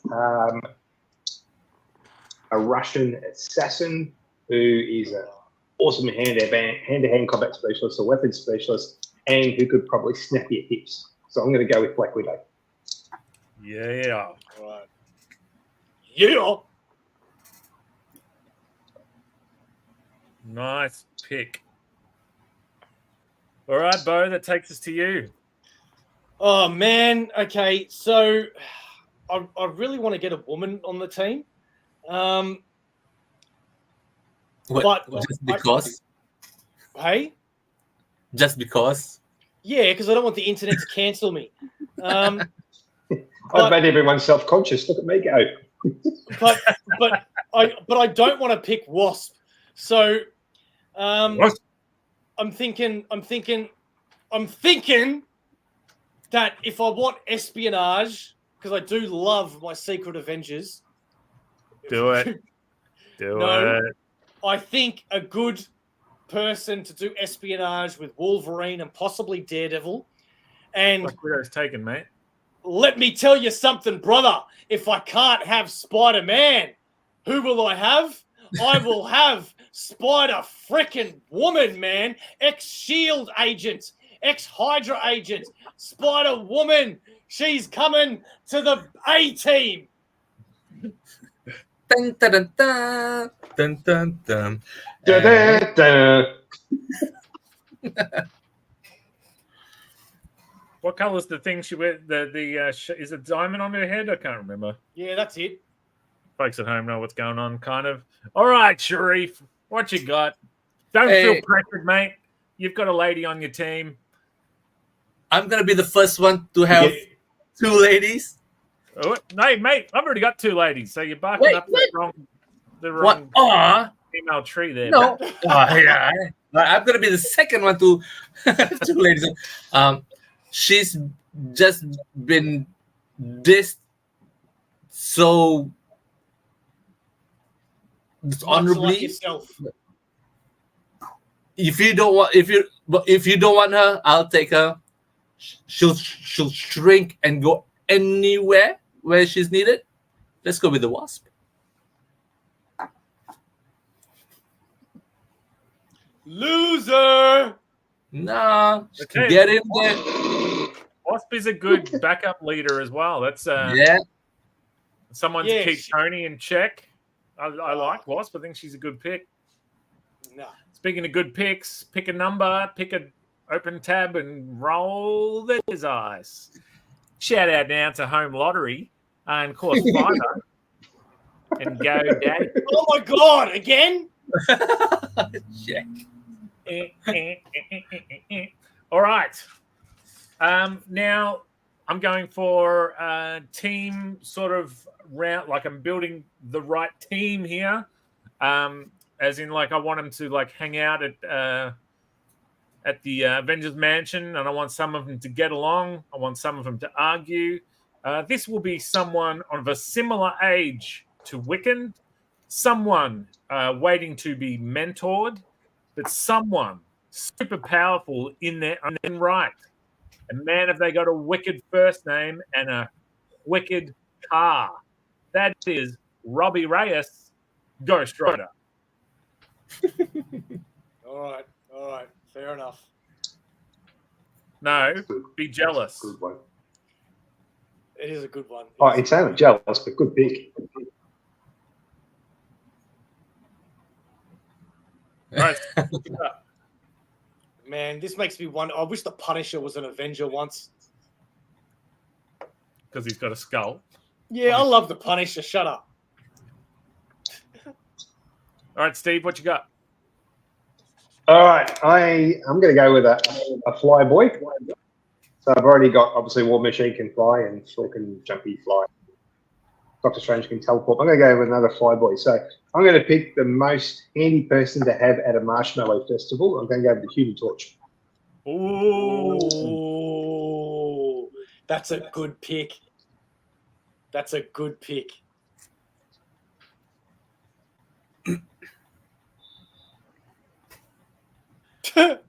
a Russian assassin who is an awesome hand-to-hand combat specialist, a weapons specialist, and who could probably snap your hips. So I'm going to go with Black Widow. Yeah. All right. Yeah. Nice pick. All right, Bo, that takes us to you. Oh, man. Okay, so I really want to get a woman on the team. Just because? Hey? just because. Yeah, because I don't want the internet to cancel me. I've But- made everyone self-conscious. Look at me go. but I don't want to pick Wasp. So Wasp. I'm thinking that if I want espionage, because I do love my Secret Avengers. Do it. Do No. it. I think a good person to do espionage with Wolverine and possibly Daredevil. And Black Widow's taken, mate. let me tell you something, brother. If I can't have Spider-Man, who will I have? I will have Spider-frickin' Woman, man. Ex-SHIELD agent, ex-Hydra agent, Spider-Woman. She's coming to the A-team. Dun, dun, dun, dun, dun, dun, dun. Da, da, da. What colour's the thing she wears? Is it diamond on her head? I can't remember. Yeah, that's it. Folks at home know what's going on, kind of. All right, Sharif, what you got? Don't Hey. feel pressured, mate. You've got a lady on your team. I'm gonna be the first one to have Yeah. 2 ladies. Oh, no, mate, I've already got 2 ladies, so you're barking Wait, up what? the What? wrong Aw, female tree there. no. Yeah. I'm gonna be the second one to have 2 ladies. She's just been dissed so Much dishonorably. like yourself. If you don't want her, I'll take her. She'll shrink and go anywhere where she's needed. Let's go with the Wasp. Loser. Nah, she can Okay. get in there. Wasp is a good backup leader as well. That's Yeah, someone Yeah, to keep she- Tony in check. I like Wasp. I think she's a good pick. No. Speaking of good picks, pick a number, pick a open tab, and roll the dice. Shout out now to Home Lottery and course Fiverr. And go, Daddy. Oh my God! Again? yeah. All right. Now I'm going for a team sort of round, like I'm building the right team here. As in, like, I want them to like hang out at the Avengers Mansion, and I want some of them to get along. I want some of them to argue. This will be someone of a similar age to Wiccan, someone waiting to be mentored, but someone super powerful in their own right. And man, have they got a wicked first name and a wicked car. That is Robbie Reyes, Ghost Rider. All right. Fair enough. No, be jealous. Good one. It is a good one. Oh, it's only jealous, but good pick. Right. Man, this makes me wonder. I wish the Punisher was an Avenger once. Because he's got a skull. Yeah, I love the Punisher. Shut up. All right, Steve, what you got? All right, I'm going to go with a flyboy. So I've already got, obviously, War Machine can fly and Thor can jumpy fly. Doctor Strange can teleport. I'm going to go with another flyboy. So I'm going to pick the most handy person to have at a marshmallow festival. I'm going to go with the Human Torch. Ooh, that's a good pick. That's a good pick.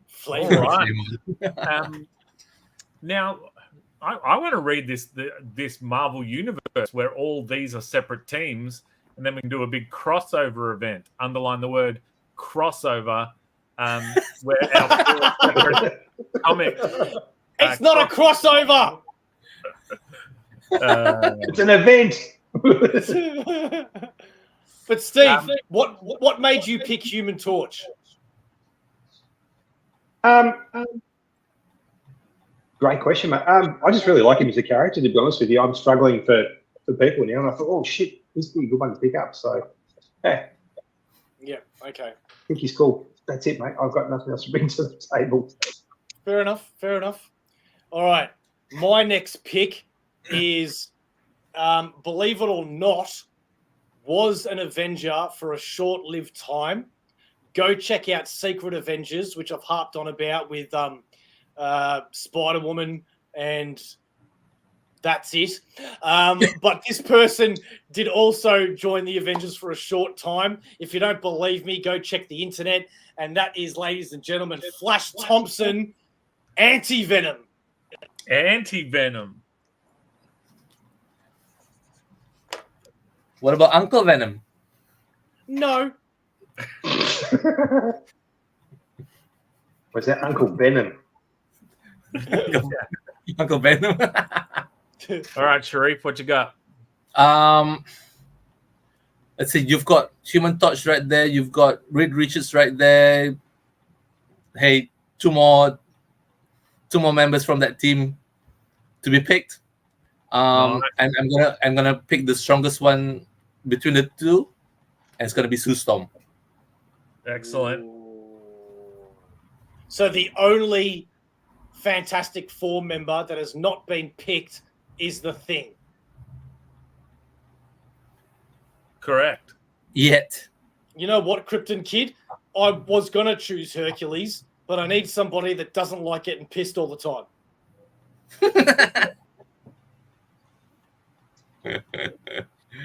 Flavor. All right. Now, I want to read this Marvel universe where all these are separate teams, and then we can do a big crossover event. Underline the word crossover, where our four separate comics. It's not a crossover. It's an event. But Steve, what made you pick Human Torch? Great question, mate. I just really like him as a character, to be honest with you. I'm struggling for people now, and I thought, oh, shit, this would be a good one to pick up. So, yeah, Yeah, okay. I think he's cool. That's it, mate. I've got nothing else to bring to the table. Fair enough. Fair enough. All right. My next pick is, believe it or not, was an Avenger for a short-lived time. Go check out Secret Avengers, which I've harped on about with Spider-Woman, and that's it. But this person did also join the Avengers for a short time. If you don't believe me, go check the internet. And that is, ladies and gentlemen, Flash Thompson, Anti-Venom. Anti-Venom. What about Uncle Venom? No. Was that Uncle Venom? Uncle Venom. All right, Sharif, what you got? Let's see. You've got Human Torch right there. You've got Reed Richards right there. Hey, two more members from that team to be picked. And I'm gonna pick the strongest one between the two, and it's gonna be Sue Storm. Excellent. So the only Fantastic Four member that has not been picked is the Thing. Correct. Yet. You know what, Krypton Kid? I was going to choose Hercules, but I need somebody that doesn't like getting pissed all the time.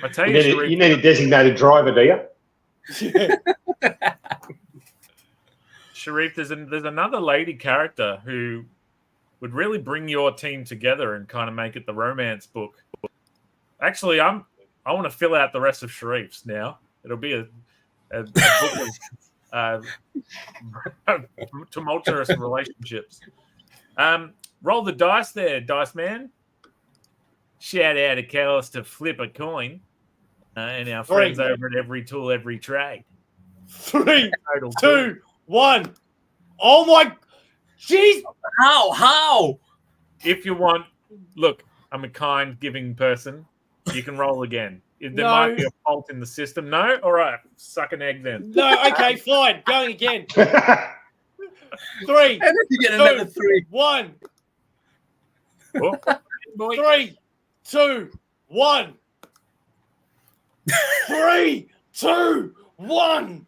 I tell you, Sharif, You need a designated driver, do you? Sharif, there's another lady character who would really bring your team together and kind of make it the romance book. Actually, I want to fill out the rest of Sharif's now. It'll be a book of tumultuous relationships. Roll the dice there, Dice Man. Shout out to Callus to flip a coin. And our friends over at Every Tool, Every Trade. 3, 2, 1. Oh my... Jeez! How? If you want... Look, I'm a kind, giving person. You can roll again. There might be a fault in the system. No? All right. Suck an egg then. No, okay, fine. Going again. 3, And then you get another 3. 1. Oh, 3, 2, 1. 3, 2, 1.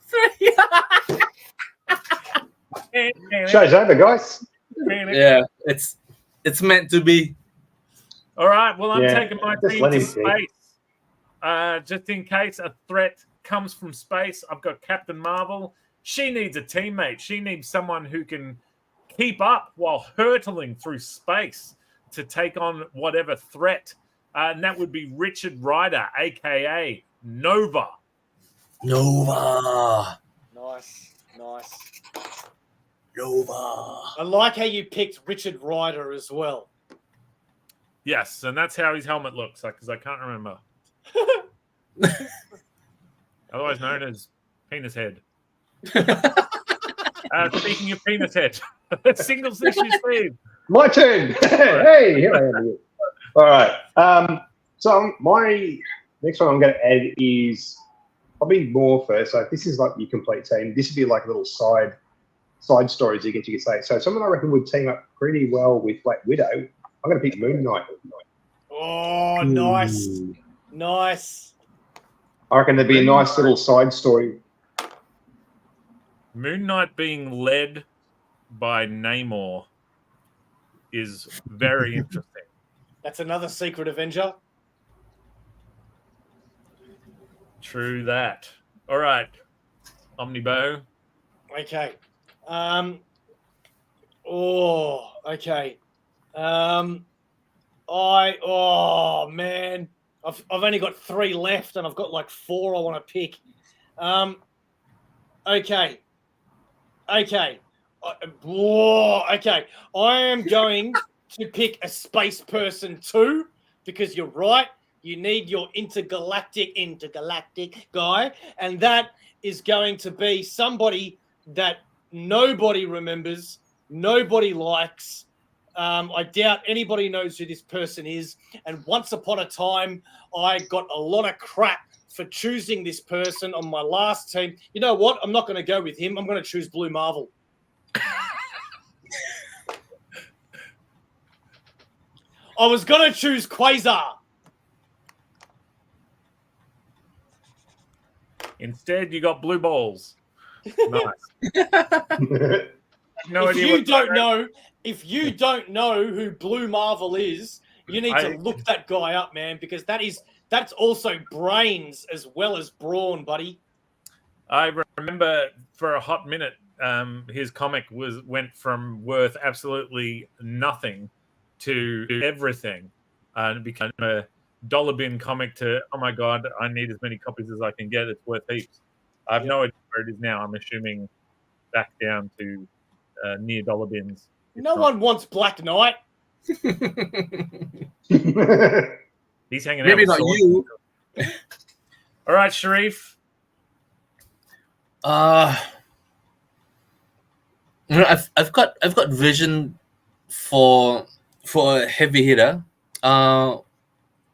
3. Show's over, guys. Yeah, it's meant to be. All right. Well, I'm Yeah, taking my just team let to him be. space. Just in case a threat comes from space, I've got Captain Marvel. She needs a teammate. She needs someone who can keep up while hurtling through space to take on whatever threat. And that would be Richard Rider, a.k.a. Nova. Nova. Nice. Nova. I like how you picked Richard Rider as well. Yes, and that's how his helmet looks like, because I can't remember. Otherwise known as Penis Head. Speaking of Penis Head, SingleIssue Steve. My turn. Hey, here I am. All right. So my next one I'm going to add is probably more first. So if this is like your complete team, this would be like little side stories you can say. So someone I reckon would team up pretty well with Black Widow. I'm going to pick Moon Knight. Oh, nice. Nice. I reckon there'd be a nice little side story. Moon Knight being led by Namor is very interesting. That's another Secret Avenger. True that. All right. OmniBeau. Okay. Okay. Man. I've only got 3 left, and I've got like 4 I want to pick. Okay. Okay. I am going to pick a space person too, because you're right. You need your intergalactic guy, and that is going to be somebody that nobody remembers, nobody likes. I doubt anybody knows who this person is. And once upon a time, I got a lot of crap for choosing this person on my last team. You know what? I'm not going to go with him. I'm going to choose Blue Marvel. I was going to choose Quasar. Instead, you got blue balls. Nice. No If idea you what don't know, if you don't know who Blue Marvel is, you need to look that guy up, man, because that's also brains as well as brawn, buddy. I remember for a hot minute, his comic went from worth absolutely nothing to everything, and it became a dollar bin comic to, oh my god, I need as many copies as I can get. It's worth heaps. I have no idea where it is now. I'm assuming back down to near dollar bins. No one wants Black Knight. He's hanging out. Maybe with not swords. you. All right, Sharif. I've got vision for a heavy hitter.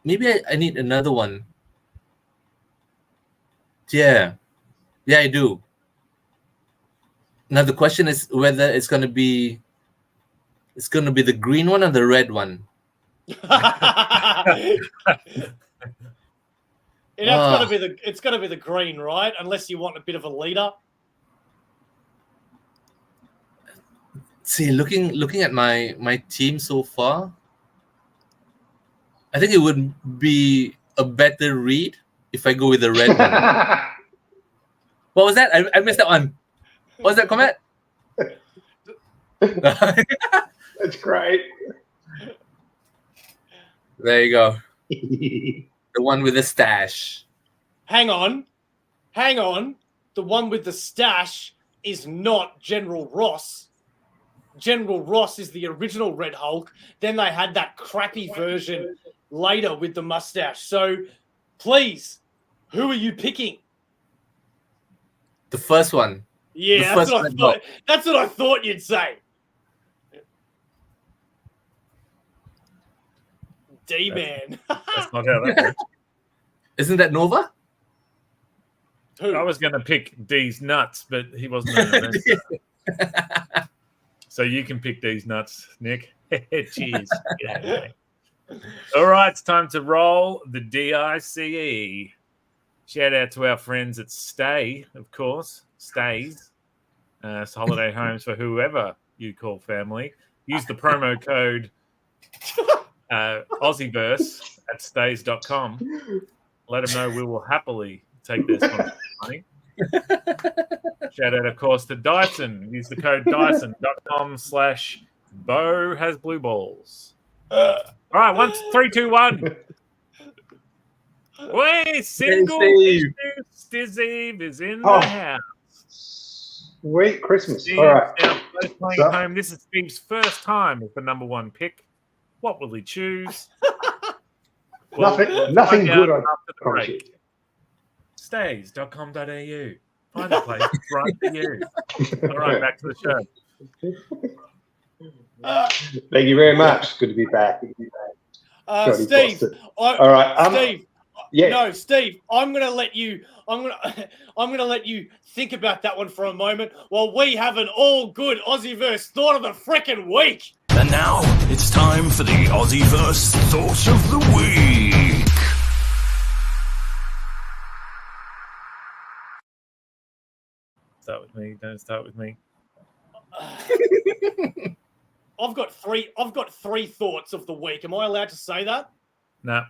Maybe I need another one. Yeah, I do. Now the question is whether it's gonna be the green one or the red one. It's gonna be the green, right? Unless you want a bit of a leader. See, looking at my team so far, I think it would be a better read if I go with the red one. What was that? I missed that one. What was that comment? That's great. There you go. The one with the stash. Hang on. The one with the stash is not General Ross. General Ross is the original Red Hulk. Then they had that crappy version later with the mustache. So, please, who are you picking? The first one. Yeah, that's what I thought you'd say. D-Man. That's not how that works. Isn't that Nova? Who? I was going to pick D's nuts, but he wasn't. An event. So you can pick D's nuts, Nick. Cheers. Yeah. All right, it's time to roll the DICE. Shout out to our friends at Stay, of course. Stays. It's holiday homes for whoever you call family. Use the promo code AussieVerse at stays.com. Let them know we will happily take their sponsorship money. Shout out, of course, to Dyson. Use the code Dyson.com/Beau has blue balls. All right, 3, 2, 1. Wait, SingleIssue Steve is in the house. Sweet Christmas. Steve, all right. Playing at home. This is Steve's first time as the number one pick. What will he choose? Nothing good on after the break. Stays.com.au. Find a place right for you. All right, back to the show. Thank you very much. Good to be back. Steve. All right, Steve. Yeah. No, Steve. I'm gonna let you think about that one for a moment while we have an all good AussieVerse thought of the frickin' week. And now it's time for the AussieVerse Thought of the Week. Start with me. Don't start with me. I've got three thoughts of the week. Am I allowed to say that? No.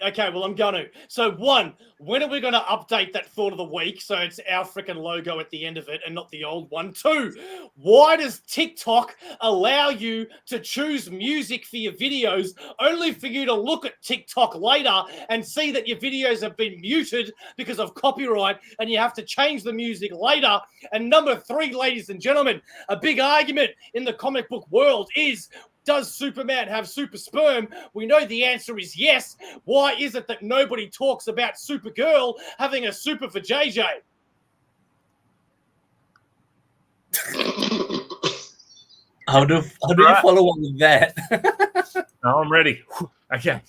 Okay, well, I'm going to. So, one, when are we going to update that thought of the week so it's our freaking logo at the end of it and not the old one? Two, why does TikTok allow you to choose music for your videos only for you to look at TikTok later and see that your videos have been muted because of copyright and you have to change the music later? And number three, ladies and gentlemen, a big argument in the comic book world is, does Superman have super sperm? We know the answer is yes. Why is it that nobody talks about Supergirl having a super for JJ? How do you follow up with that? No, I'm ready. Okay.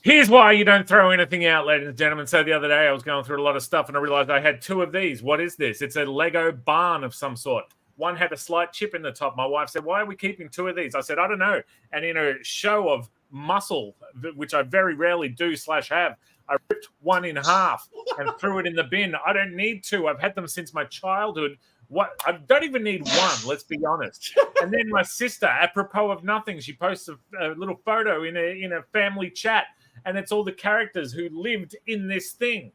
Here's why you don't throw anything out, ladies and gentlemen. So the other day I was going through a lot of stuff and I realized I had two of these. What is this? It's a Lego barn of some sort. one had a slight chip in the top. My wife said, "Why are we keeping 2 of these?" I said, "I don't know." And in a show of muscle, which I very rarely do / have, I ripped one in half and threw it in the bin. I don't need 2. I've had them since my childhood. What? I don't even need 1, let's be honest. And then my sister, apropos of nothing, she posts a little photo in a family chat, and it's all the characters who lived in this thing.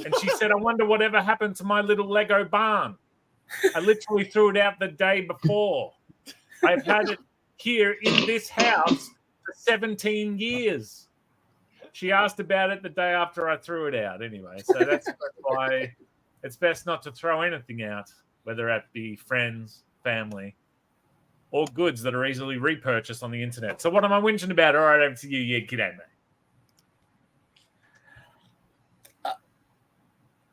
And she said, "I wonder whatever happened to my little Lego barn. I literally threw it out the day before. I've had it here in this house for 17 years." She asked about it the day after I threw it out anyway. So that's why it's best not to throw anything out, whether that be friends, family, or goods that are easily repurchased on the internet. So what am I whinging about? All right, over to you. Yeah, g'day,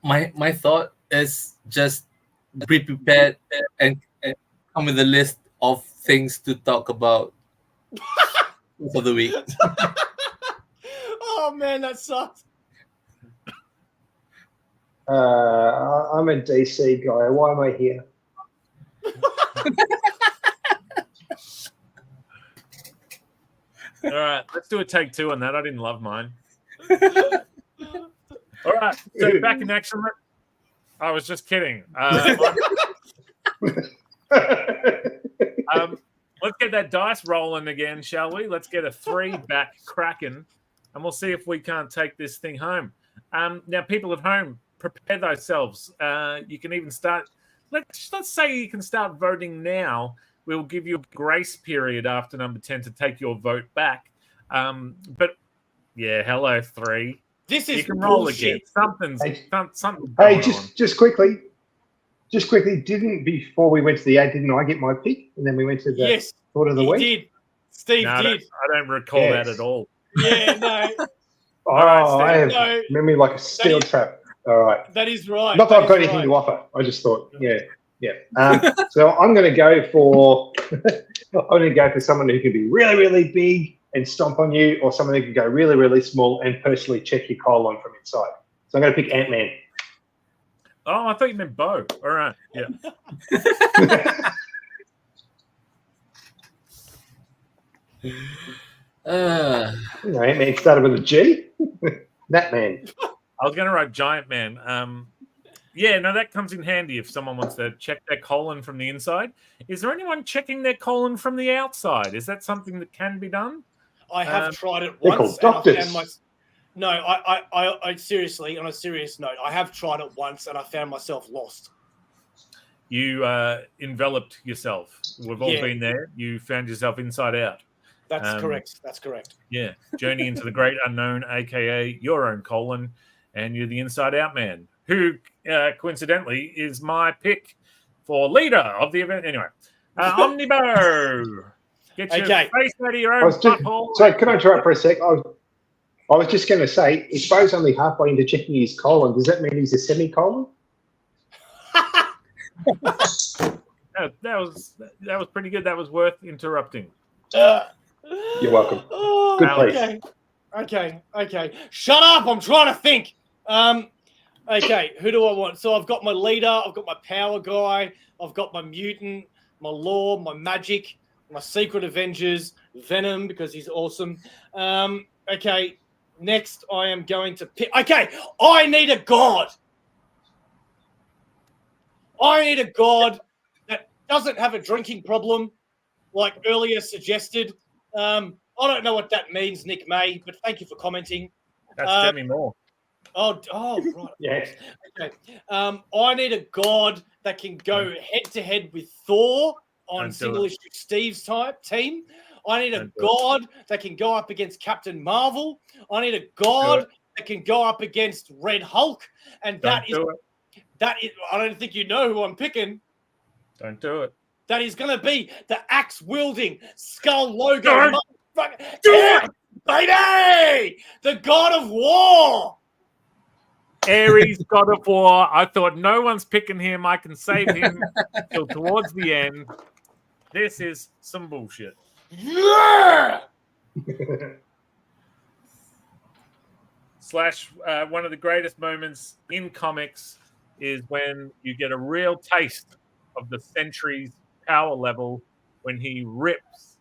mate. My thought is just be prepared and come with a list of things to talk about for the week. Oh man, that sucks. I'm a DC guy. Why am I here? All right, let's do a take 2 on that. I didn't love mine. All right, so back in action. I was just kidding. Let's get that dice rolling again, shall we? Let's get a 3 back cracking, and we'll see if we can't take this thing home. Now, people at home, prepare yourselves. You can even start. Let's say you can start voting now. We'll give you a grace period after number 10 to take your vote back. But yeah, hello 3. This is you can roll bullshit. again. Something. Hey, just quickly. Didn't before we went to the ad, didn't I get my pick? And then we went to the thought of the week. Did. Steve did. I don't recall that at all. Yeah, no. I have memory like a steel trap. All right. That is right. Not that I've got anything to offer. I just thought, yeah. So I'm going to go for someone who can be really, really big and stomp on you, or someone who can go really, really small and personally check your colon from inside. So I'm going to pick Ant-Man. Oh, I thought you meant Bo. All right. Yeah. Ant-Man started with a G. That man. I was going to write Giant Man. Yeah, no, that comes in handy if someone wants to check their colon from the inside. Is there anyone checking their colon from the outside? Is that something that can be done? I have tried it they're once. called doctors. I seriously, on a serious note, I have tried it once and I found myself lost. You enveloped yourself. We've all been there. You found yourself inside out. That's correct. That's correct. Yeah. Journey into the great unknown, a.k.a. your own colon, and you're the inside-out man, who, coincidentally, is my pick for leader of the event. Anyway, OmniBeau. Get your face out of your own butthole. So can I interrupt for a sec? I was just going to say, if Bo's only halfway into checking his colon, does that mean he's a semicolon? That was pretty good. That was worth interrupting. You're welcome. Good place. Okay. Shut up. I'm trying to think. Okay, who do I want? So I've got my leader, I've got my power guy, I've got my mutant, my law, my magic, my secret Avengers, Venom, because he's awesome. Okay, next I am going to pick. Okay, I need a god. I need a god that doesn't have a drinking problem, like earlier suggested. I don't know what that means, Nick May, but thank you for commenting. That's Demi Moore. Oh, right. Yes. Okay. I need a god that can go head-to-head with Thor on SingleIssue Steve's team. I need a god that can go up against Captain Marvel. I need a god that can go up against Red Hulk. And that is, I don't think you know who I'm picking. Don't do it. That is going to be the axe-wielding, skull logo. Do it! Baby! The God of War! Ares, God of War. I thought no one's picking him. I can save him till towards the end. This is some bullshit. Yeah! One of the greatest moments in comics is when you get a real taste of the Sentry's power level when he rips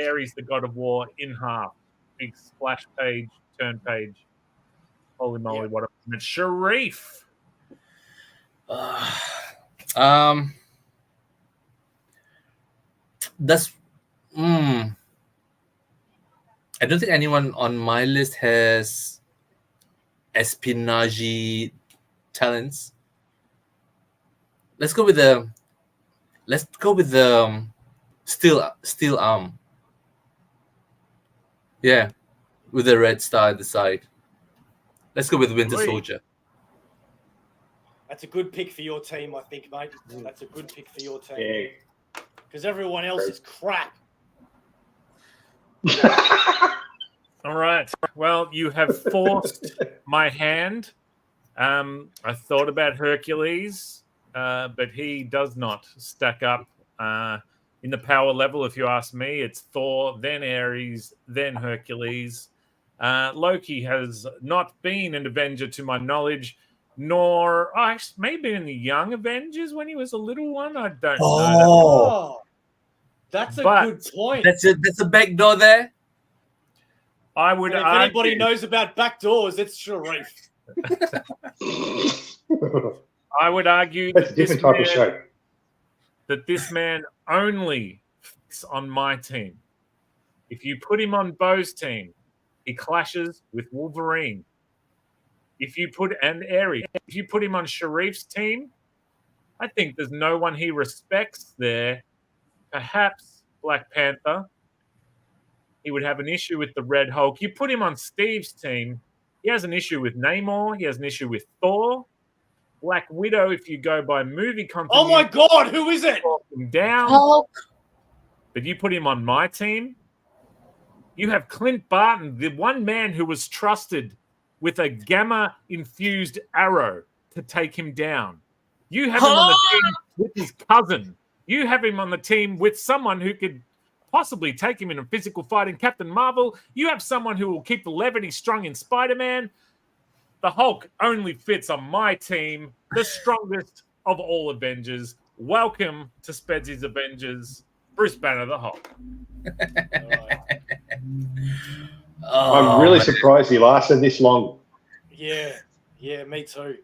Ares, the god of war, in half. Big splash page, turn page. Holy moly, what a moment. Sharif. That's I don't think anyone on my list has espionage talents. Let's go with the steel arm. Yeah, with the red star at the side. Let's go with Winter Sweet. Soldier. That's a good pick for your team, I think, mate. That's a good pick for your team. Yeah. Because everyone else is crap. All right. Well, you have forced my hand. I thought about Hercules, but he does not stack up in the power level. If you ask me, it's Thor, then Ares, then Hercules. Loki has not been an Avenger to my knowledge, nor maybe in the Young Avengers when he was a little one. I don't know. Oh, that's a good point. That's a back door there. I would And if argue, anybody knows about back doors, it's Sharif. I would argue That's a different type of show. that this man only fits on my team. If you put him on Beau's team, he clashes with Wolverine. If you put him on Sharif's team, I think there's no one he respects there. Perhaps Black Panther. He would have an issue with the Red Hulk. You put him on Steve's team, he has an issue with Namor. He has an issue with Thor. Black Widow, if you go by movie continuity. Oh my God, who is it? Down. Hulk. But you put him on my team, you have Clint Barton, the one man who was trusted with a gamma-infused arrow to take him down. You have him on the team with his cousin. You have him on the team with someone who could possibly take him in a physical fight in Captain Marvel. You have someone who will keep the levity strong in Spider-Man. The Hulk only fits on my team, the strongest of all Avengers. Welcome to Spedsy's Avengers, Bruce Banner, the Hulk. I'm really surprised he lasted this long. Yeah, me too.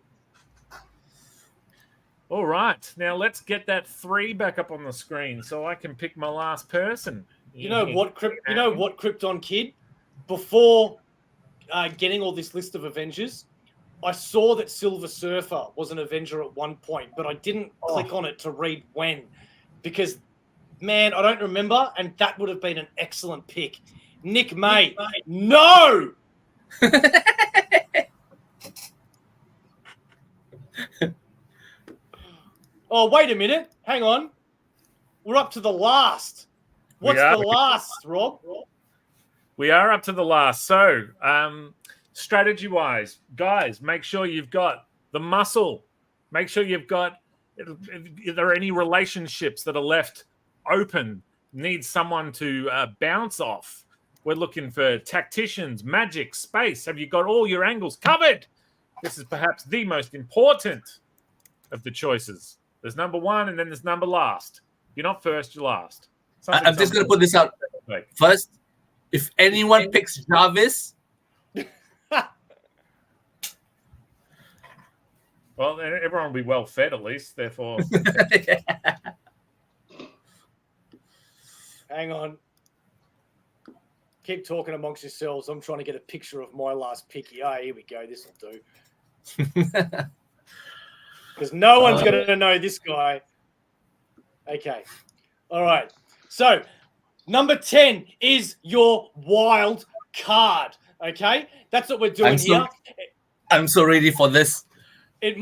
All right, now let's get that 3 back up on the screen so I can pick my last person. You know what, Krypton Kid? Before getting all this list of Avengers, I saw that Silver Surfer was an Avenger at one point, but I didn't click on it to read when, because, man, I don't remember, and that would have been an excellent pick. Nick May. No! Oh, wait a minute. Hang on. We're up to the last. What's the last, Rob? We are up to the last. So, strategy-wise, guys, make sure you've got the muscle. Make sure you've got, if there are any relationships that are left open, need someone to bounce off. We're looking for tacticians, magic, space. Have you got all your angles covered? This is perhaps the most important of the choices. There's number 1 and then there's number last. You're not first, you're last. I'm just going to put this out first. If anyone picks Jarvis, well, everyone will be well fed at least. Therefore, hang on. Keep talking amongst yourselves. I'm trying to get a picture of my last pick. Yeah, here we go. This will do. Because no one's going to know this guy. Okay. All right. So, number 10 is your wild card. Okay? That's what we're doing here. I'm so ready for this. It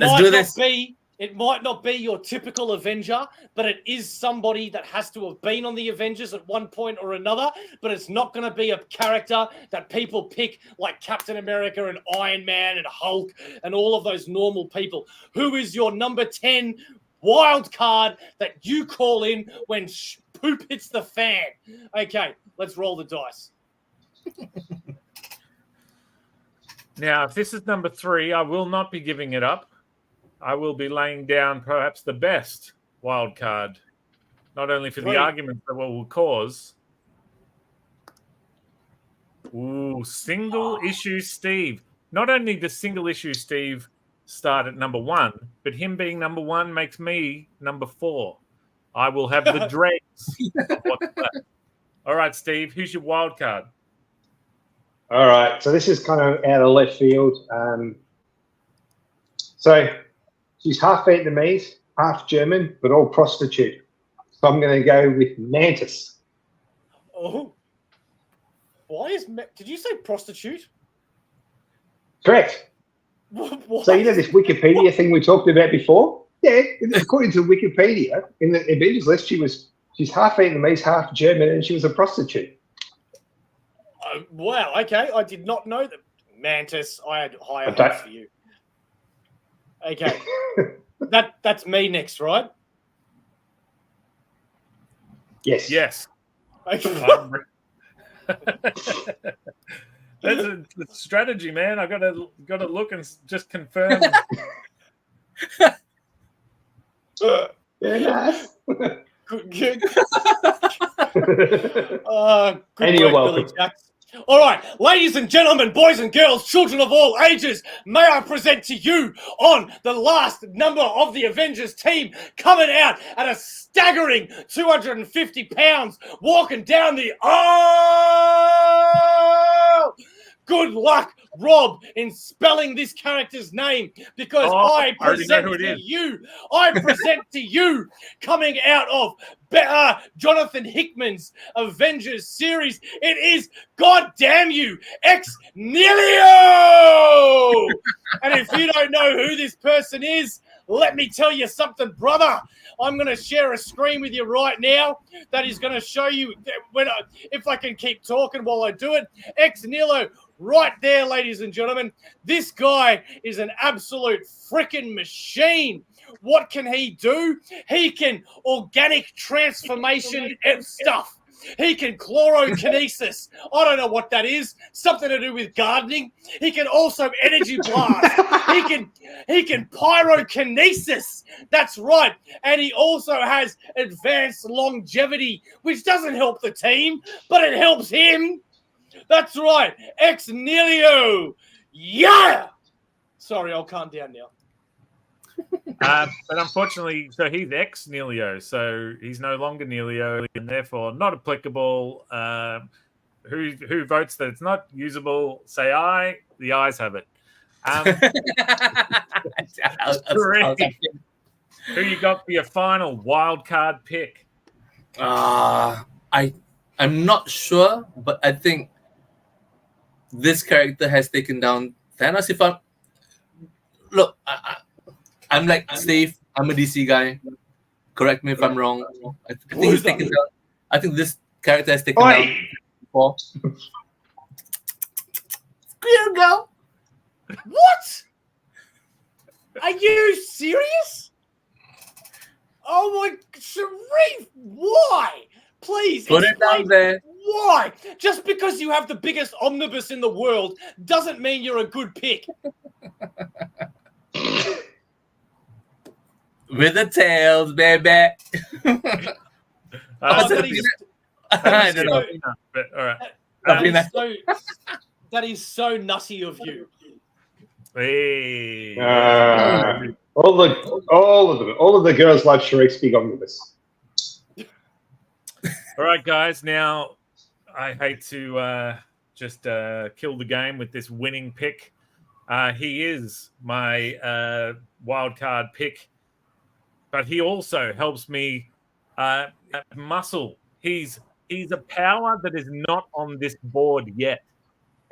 might not be your typical Avenger, but it is somebody that has to have been on the Avengers at one point or another, but it's not going to be a character that people pick like Captain America and Iron Man and Hulk and all of those normal people. Who is your number 10 wild card that you call in when poop hits the fan? Okay, let's roll the dice. now, if this is number 3, I will not be giving it up. I will be laying down perhaps the best wild card, not only for the 3. arguments that will cause. Ooh, single issue Steve. Not only does single issue Steve start at number 1, but him being number 1 makes me number 4. I will have the dregs of what's left. All right, Steve, who's your wild card? All right, so this is kind of out of left field. So she's half Vietnamese, half German, but all prostitute. So I'm going to go with Mantis. Oh. Why is... Did you say prostitute? Correct. What? So you know this Wikipedia thing we talked about before? Yeah, according to Wikipedia, in the Avengers list, she's half Vietnamese, half German, and she was a prostitute. Wow, okay. I did not know that. Mantis, I had higher hopes for you. Okay. That's me next, right? Yes. Yes. Okay. That's a strategy, man. I got to look and just confirm. Very nice. Good. And you're welcome. All right, ladies and gentlemen, boys and girls, children of all ages, may I present to you on the last number of the Avengers team, coming out at a staggering 250 pounds, walking down the aisle. Good luck, Rob, in spelling this character's name, because I present to you, coming out of Jonathan Hickman's Avengers series, it is, God damn you, Ex Nihilo! And if you don't know who this person is, let me tell you something, brother. I'm going to share a screen with you right now that is going to show you if I can keep talking while I do it. Ex Nihilo, right there, ladies and gentlemen. This guy is an absolute freaking machine. What can he do? He can organic transformation stuff. He can chlorokinesis. I don't know what that is. Something to do with gardening. He can also energy blast. He can pyrokinesis. That's right. And he also has advanced longevity, which doesn't help the team, but it helps him. That's right. Ex Nihilo. Yeah. Sorry, I'll calm down now. But unfortunately, so he's ex Nihilo, so he's no longer Nihilo, and therefore not applicable. Who votes that it's not usable? Say aye. The ayes have it. Who you got for your final wild card pick? I'm not sure, but I think this character has taken down Thanos. I'm like Steve. I'm a DC guy. Correct me if I'm wrong. I think he's taken down. I think this character has taken down. Before. Here we go. What? Are you serious? Oh my, Sharif! Why? Please put it down there. Why? Just because you have the biggest omnibus in the world doesn't mean you're a good pick. With the tails, baby. I don't know. But, all right. That is so nutty of you. Hey. All of the girls love Sharif's big omnibus. All right, guys. Now, I hate to just kill the game with this winning pick. He is my wild card pick, but he also helps me muscle. He's a power that is not on this board yet,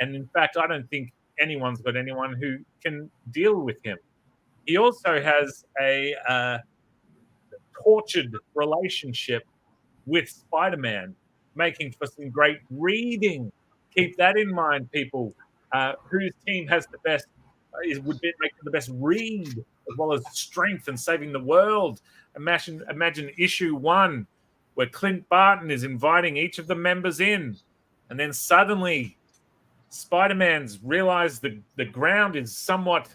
and in fact, I don't think anyone's got anyone who can deal with him. He also has a tortured relationship with Spider-Man, making for some great reading. Keep that in mind, people. Whose team has the best would be making the best read, as well as strength and saving the world. Imagine issue 1, where Clint Barton is inviting each of the members in, and then suddenly Spider-Man's realized the ground is somewhat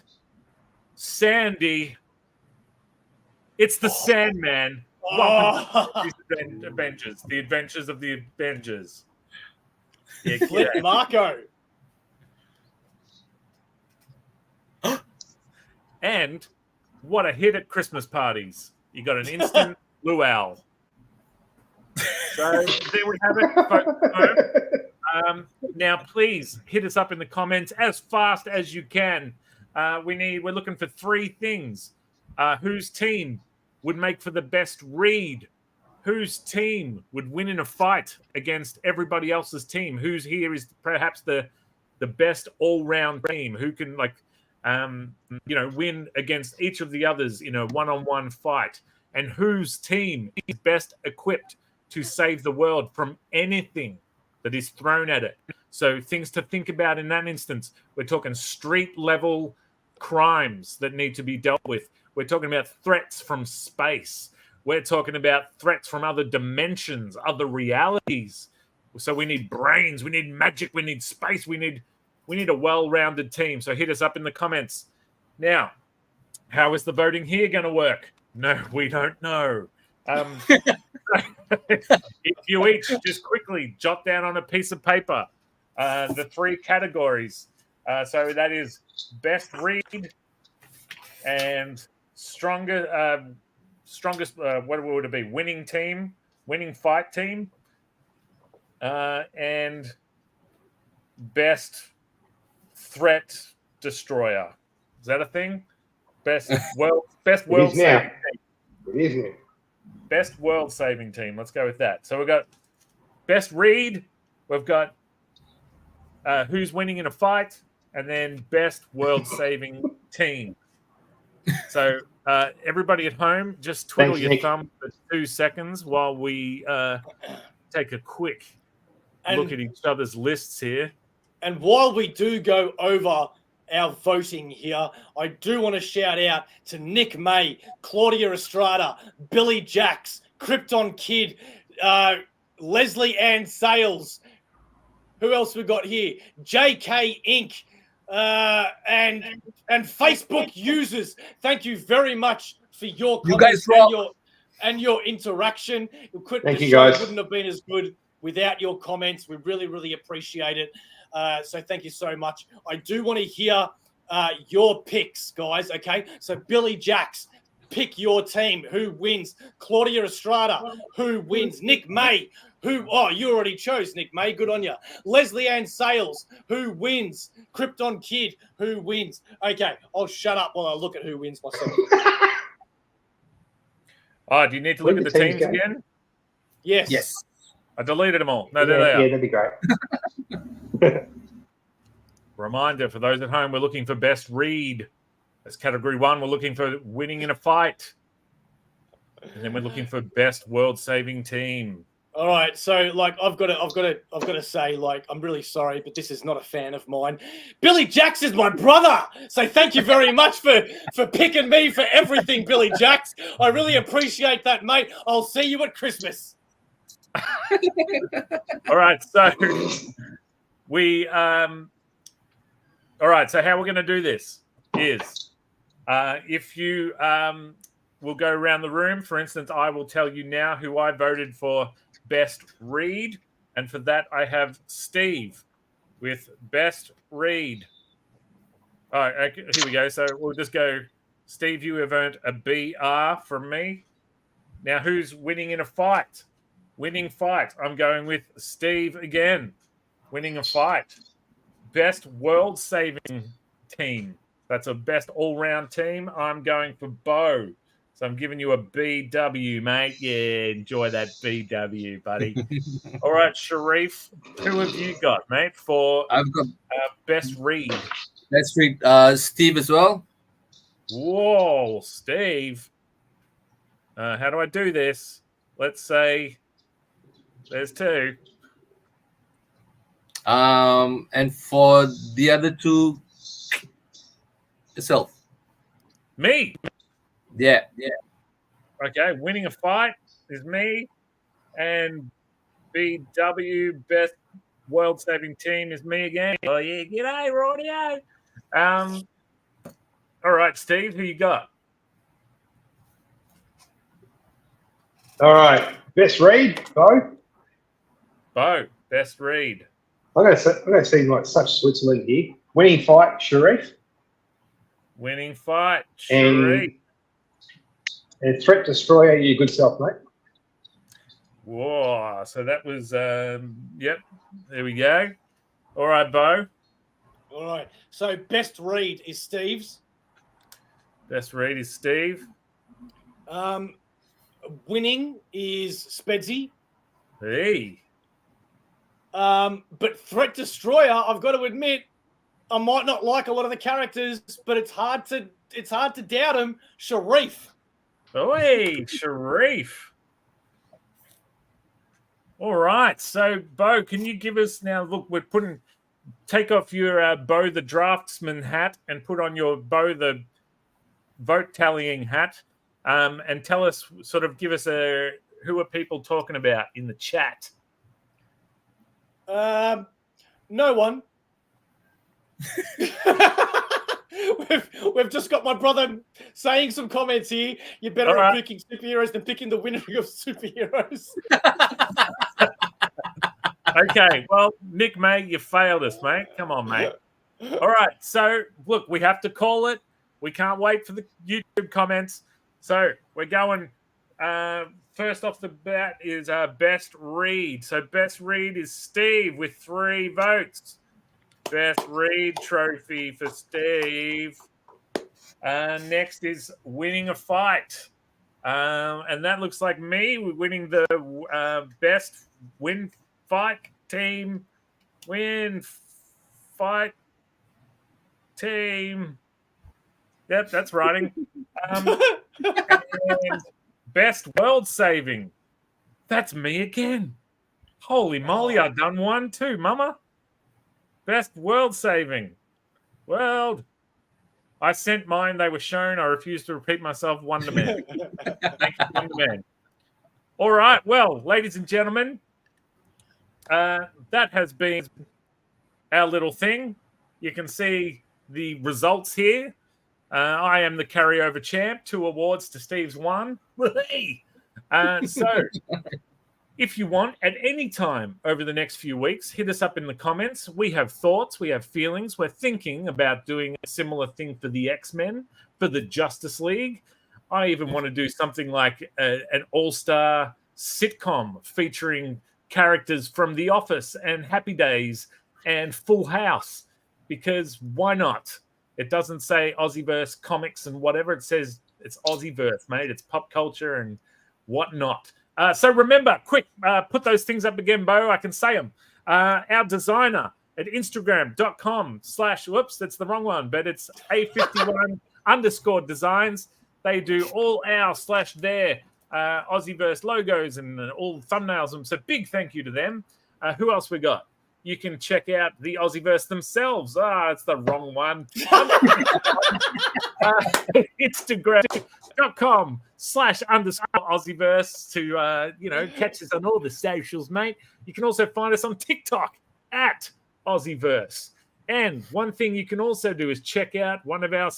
sandy. It's the Sandman. welcome to these Avengers, the Adventures of the Avengers. Yeah, Flip g'day. Marco. And what a hit at Christmas parties. You got an instant luau. So there we have it, folks at home. Now, please hit us up in the comments as fast as you can. We're looking for 3 things. Whose team would make for the best read? Whose team would win in a fight against everybody else's team? Who's here is perhaps the best all-round team? Who can win against each of the others in a one-on-one fight? And whose team is best equipped to save the world from anything that is thrown at it? So things to think about in that instance. We're talking street-level crimes that need to be dealt with. We're talking about threats from space. We're talking about threats from other dimensions, other realities. So we need brains, we need magic, we need space, we need a well-rounded team. So hit us up in the comments. Now, how is the voting here going to work? No, we don't know. If you each just quickly jot down on a piece of paper the 3 categories. So that is best read and strongest. What would it be? Winning team, winning fight team, and best threat destroyer. Is that a thing? Best world saving team. It is now. Best world saving team. Let's go with that. So we've got best read. We've got who's winning in a fight, and then best world saving team. So everybody at home, just twiddle your thumb for 2 seconds while we take a quick look at each other's lists here. And while we do go over our voting here, I do want to shout out to Nick May, Claudia Estrada, Billy Jacks, Krypton Kid, Leslie Ann Sales. Who else we got here? JK Inc. And Facebook users. Thank you very much for your comments and your interaction. Thank you, guys. Wouldn't have been as good without your comments. We really, really appreciate it. So thank you so much. I do want to hear your picks, guys. Okay, so Billy Jacks, pick your team. Who wins? Claudia Estrada, who wins? Nick May, who? Oh, you already chose Nick May. Good on you. Leslie Ann Sales, who wins? Krypton Kid, who wins? Okay, I'll shut up while I look at who wins myself. Oh, do you need to look at the teams again? Yes. Yes. I deleted them all. No, there they are. Yeah, that'd be great. Reminder for those at home, we're looking for best read. That's category 1. We're looking for winning in a fight. And then we're looking for best world saving team. All right, so I've got to say, I'm really sorry, but this is not a fan of mine. Billy Jacks is my brother, so thank you very much for picking me for everything, Billy Jacks. I really appreciate that, mate. I'll see you at Christmas. All right, so all right, so how we're going to do this is if you will go around the room. For instance, I will tell you now who I voted for best read, and for that I have Steve with best read. All right, okay, here we go. So we'll just go, Steve, you have earned a BR from me. Now, who's winning in a fight? Winning fight. I'm going with Steve again. Winning a fight. Best world saving team. That's a best all-round team. I'm going for Beau. So I'm giving you a BW, mate. Yeah, enjoy that BW, buddy. All right, Sharif, who have you got, mate, for I've got best read? best read, Steve as well. Whoa, Steve. How do I do this? Let's say there's 2. And for the other 2, yourself. Me. Yeah. Okay, winning a fight is me, and BW best world saving team is me again. Oh yeah, g'day, Rodeo. All right, Steve, who you got? All right. Best read, Bo? Bo, best read. I'm going to see like such Switzerland here. Winning fight, Sharif. Winning fight, Sharif. And threat destroyer, your good self, mate. Whoa. So that was, yep. There we go. All right, Bo. All right. So best read is Steve's. Best read is Steve. Winning is Spedsy. Hey. But Threat Destroyer, I've got to admit, I might not like a lot of the characters, but it's hard to doubt him. Sharif. Oh, hey, Sharif. All right. So, Bo, can you give us now? Look, take off your Bo the Draftsman hat and put on your Bo the vote tallying hat, and tell us, sort of, give us who are people talking about in the chat? No one. We've just got my brother saying some comments here. You're better at picking superheroes than picking the winner of superheroes. Okay, well, Nick, mate, you failed us, mate. Come on, mate. All right, so, look, we have to call it. We can't wait for the YouTube comments. So we're going, first off the bat is best read. So best read is Steve with 3 votes. Best read trophy for Steve. Next is winning a fight. And that looks like me. We're winning the best win fight team. Win fight team. Yep, that's writing. And best world saving. That's me again. Holy moly, I've done one too, mama. Best world saving. World. I sent mine. They were shown. I refuse to repeat myself. Wonder Man. Thank you, Wonder Man. All right. Well, ladies and gentlemen, that has been our little thing. You can see the results here. I am the carryover champ. 2 awards to Steve's 1. So, if you want, at any time over the next few weeks, hit us up in the comments. We have thoughts. We have feelings. We're thinking about doing a similar thing for the X-Men, for the Justice League. I even want to do something like an all-star sitcom featuring characters from The Office and Happy Days and Full House, because why not? It doesn't say AussieVerse comics and whatever. It says it's AussieVerse, mate. It's pop culture and whatnot. So remember, quick, put those things up again, Bo. I can say them. Our designer at Instagram.com/ whoops, that's the wrong one, but it's A51_designs. They do all our / their AussieVerse logos and all thumbnails. And so big thank you to them. Who else we got? You can check out the AussieVerse themselves. It's the wrong one. Instagram.com /_AussieVerse to, catch us on all the socials, mate. You can also find us on TikTok at AussieVerse. And one thing you can also do is check out one of our,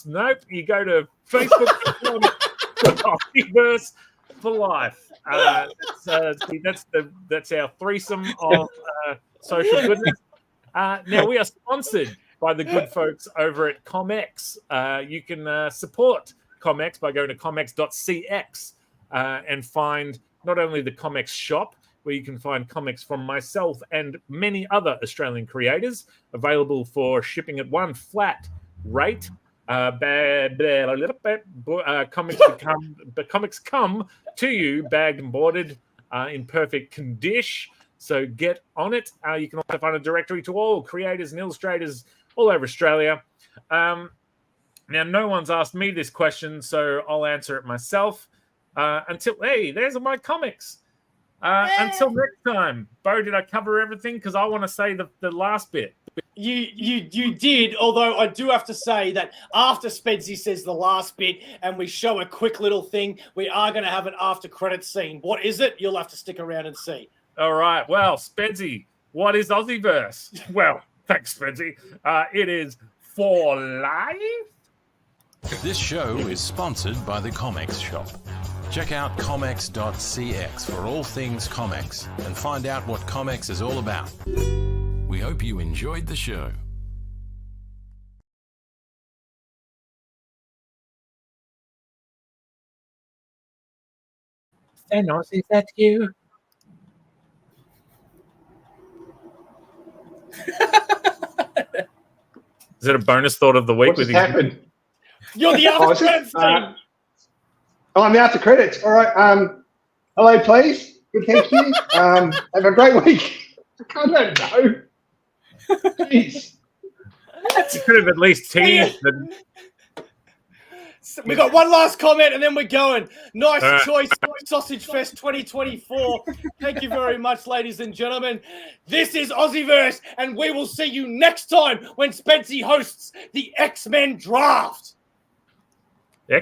you go to Facebook, AussieVerse for life. That's our threesome of social goodness. Now we are sponsored by the good folks over at ComX. You can support ComX by going to comex.cx and find not only the ComX shop, where you can find comics from myself and many other Australian creators, available for shipping at one flat rate. Comics come to you bagged and boarded in perfect condition. So get on it. You can also find a directory to all creators and illustrators all over Australia. Now, no one's asked me this question, so I'll answer it myself. There's my comics. Until next time, Bo, did I cover everything? Because I want to say the last bit. You did, although I do have to say that after Spedsy says the last bit and we show a quick little thing, we are going to have an after credits scene. What is it? You'll have to stick around and see. All right. Well, Spedsy, what is AussieVerse? Well, thanks, Spedsy. It is for life. This show is sponsored by the Comics Shop. Check out comex.cx for all things Comex and find out what Comex is all about. We hope you enjoyed the show. Thanos, is that you? Is it a bonus thought of the week? What just happened? You're the Oh, after is it? credits team. I'm the after credits. All right. Hello, please. Good, thank you. Have a great week. I don't know. Jeez. You could have at least teased the... We got one last comment and then we're going. Nice choice, Sausage Fest 2024. Thank you very much, ladies and gentlemen. This is AussieVerse, and we will see you next time when Spedsy hosts the X-Men Draft.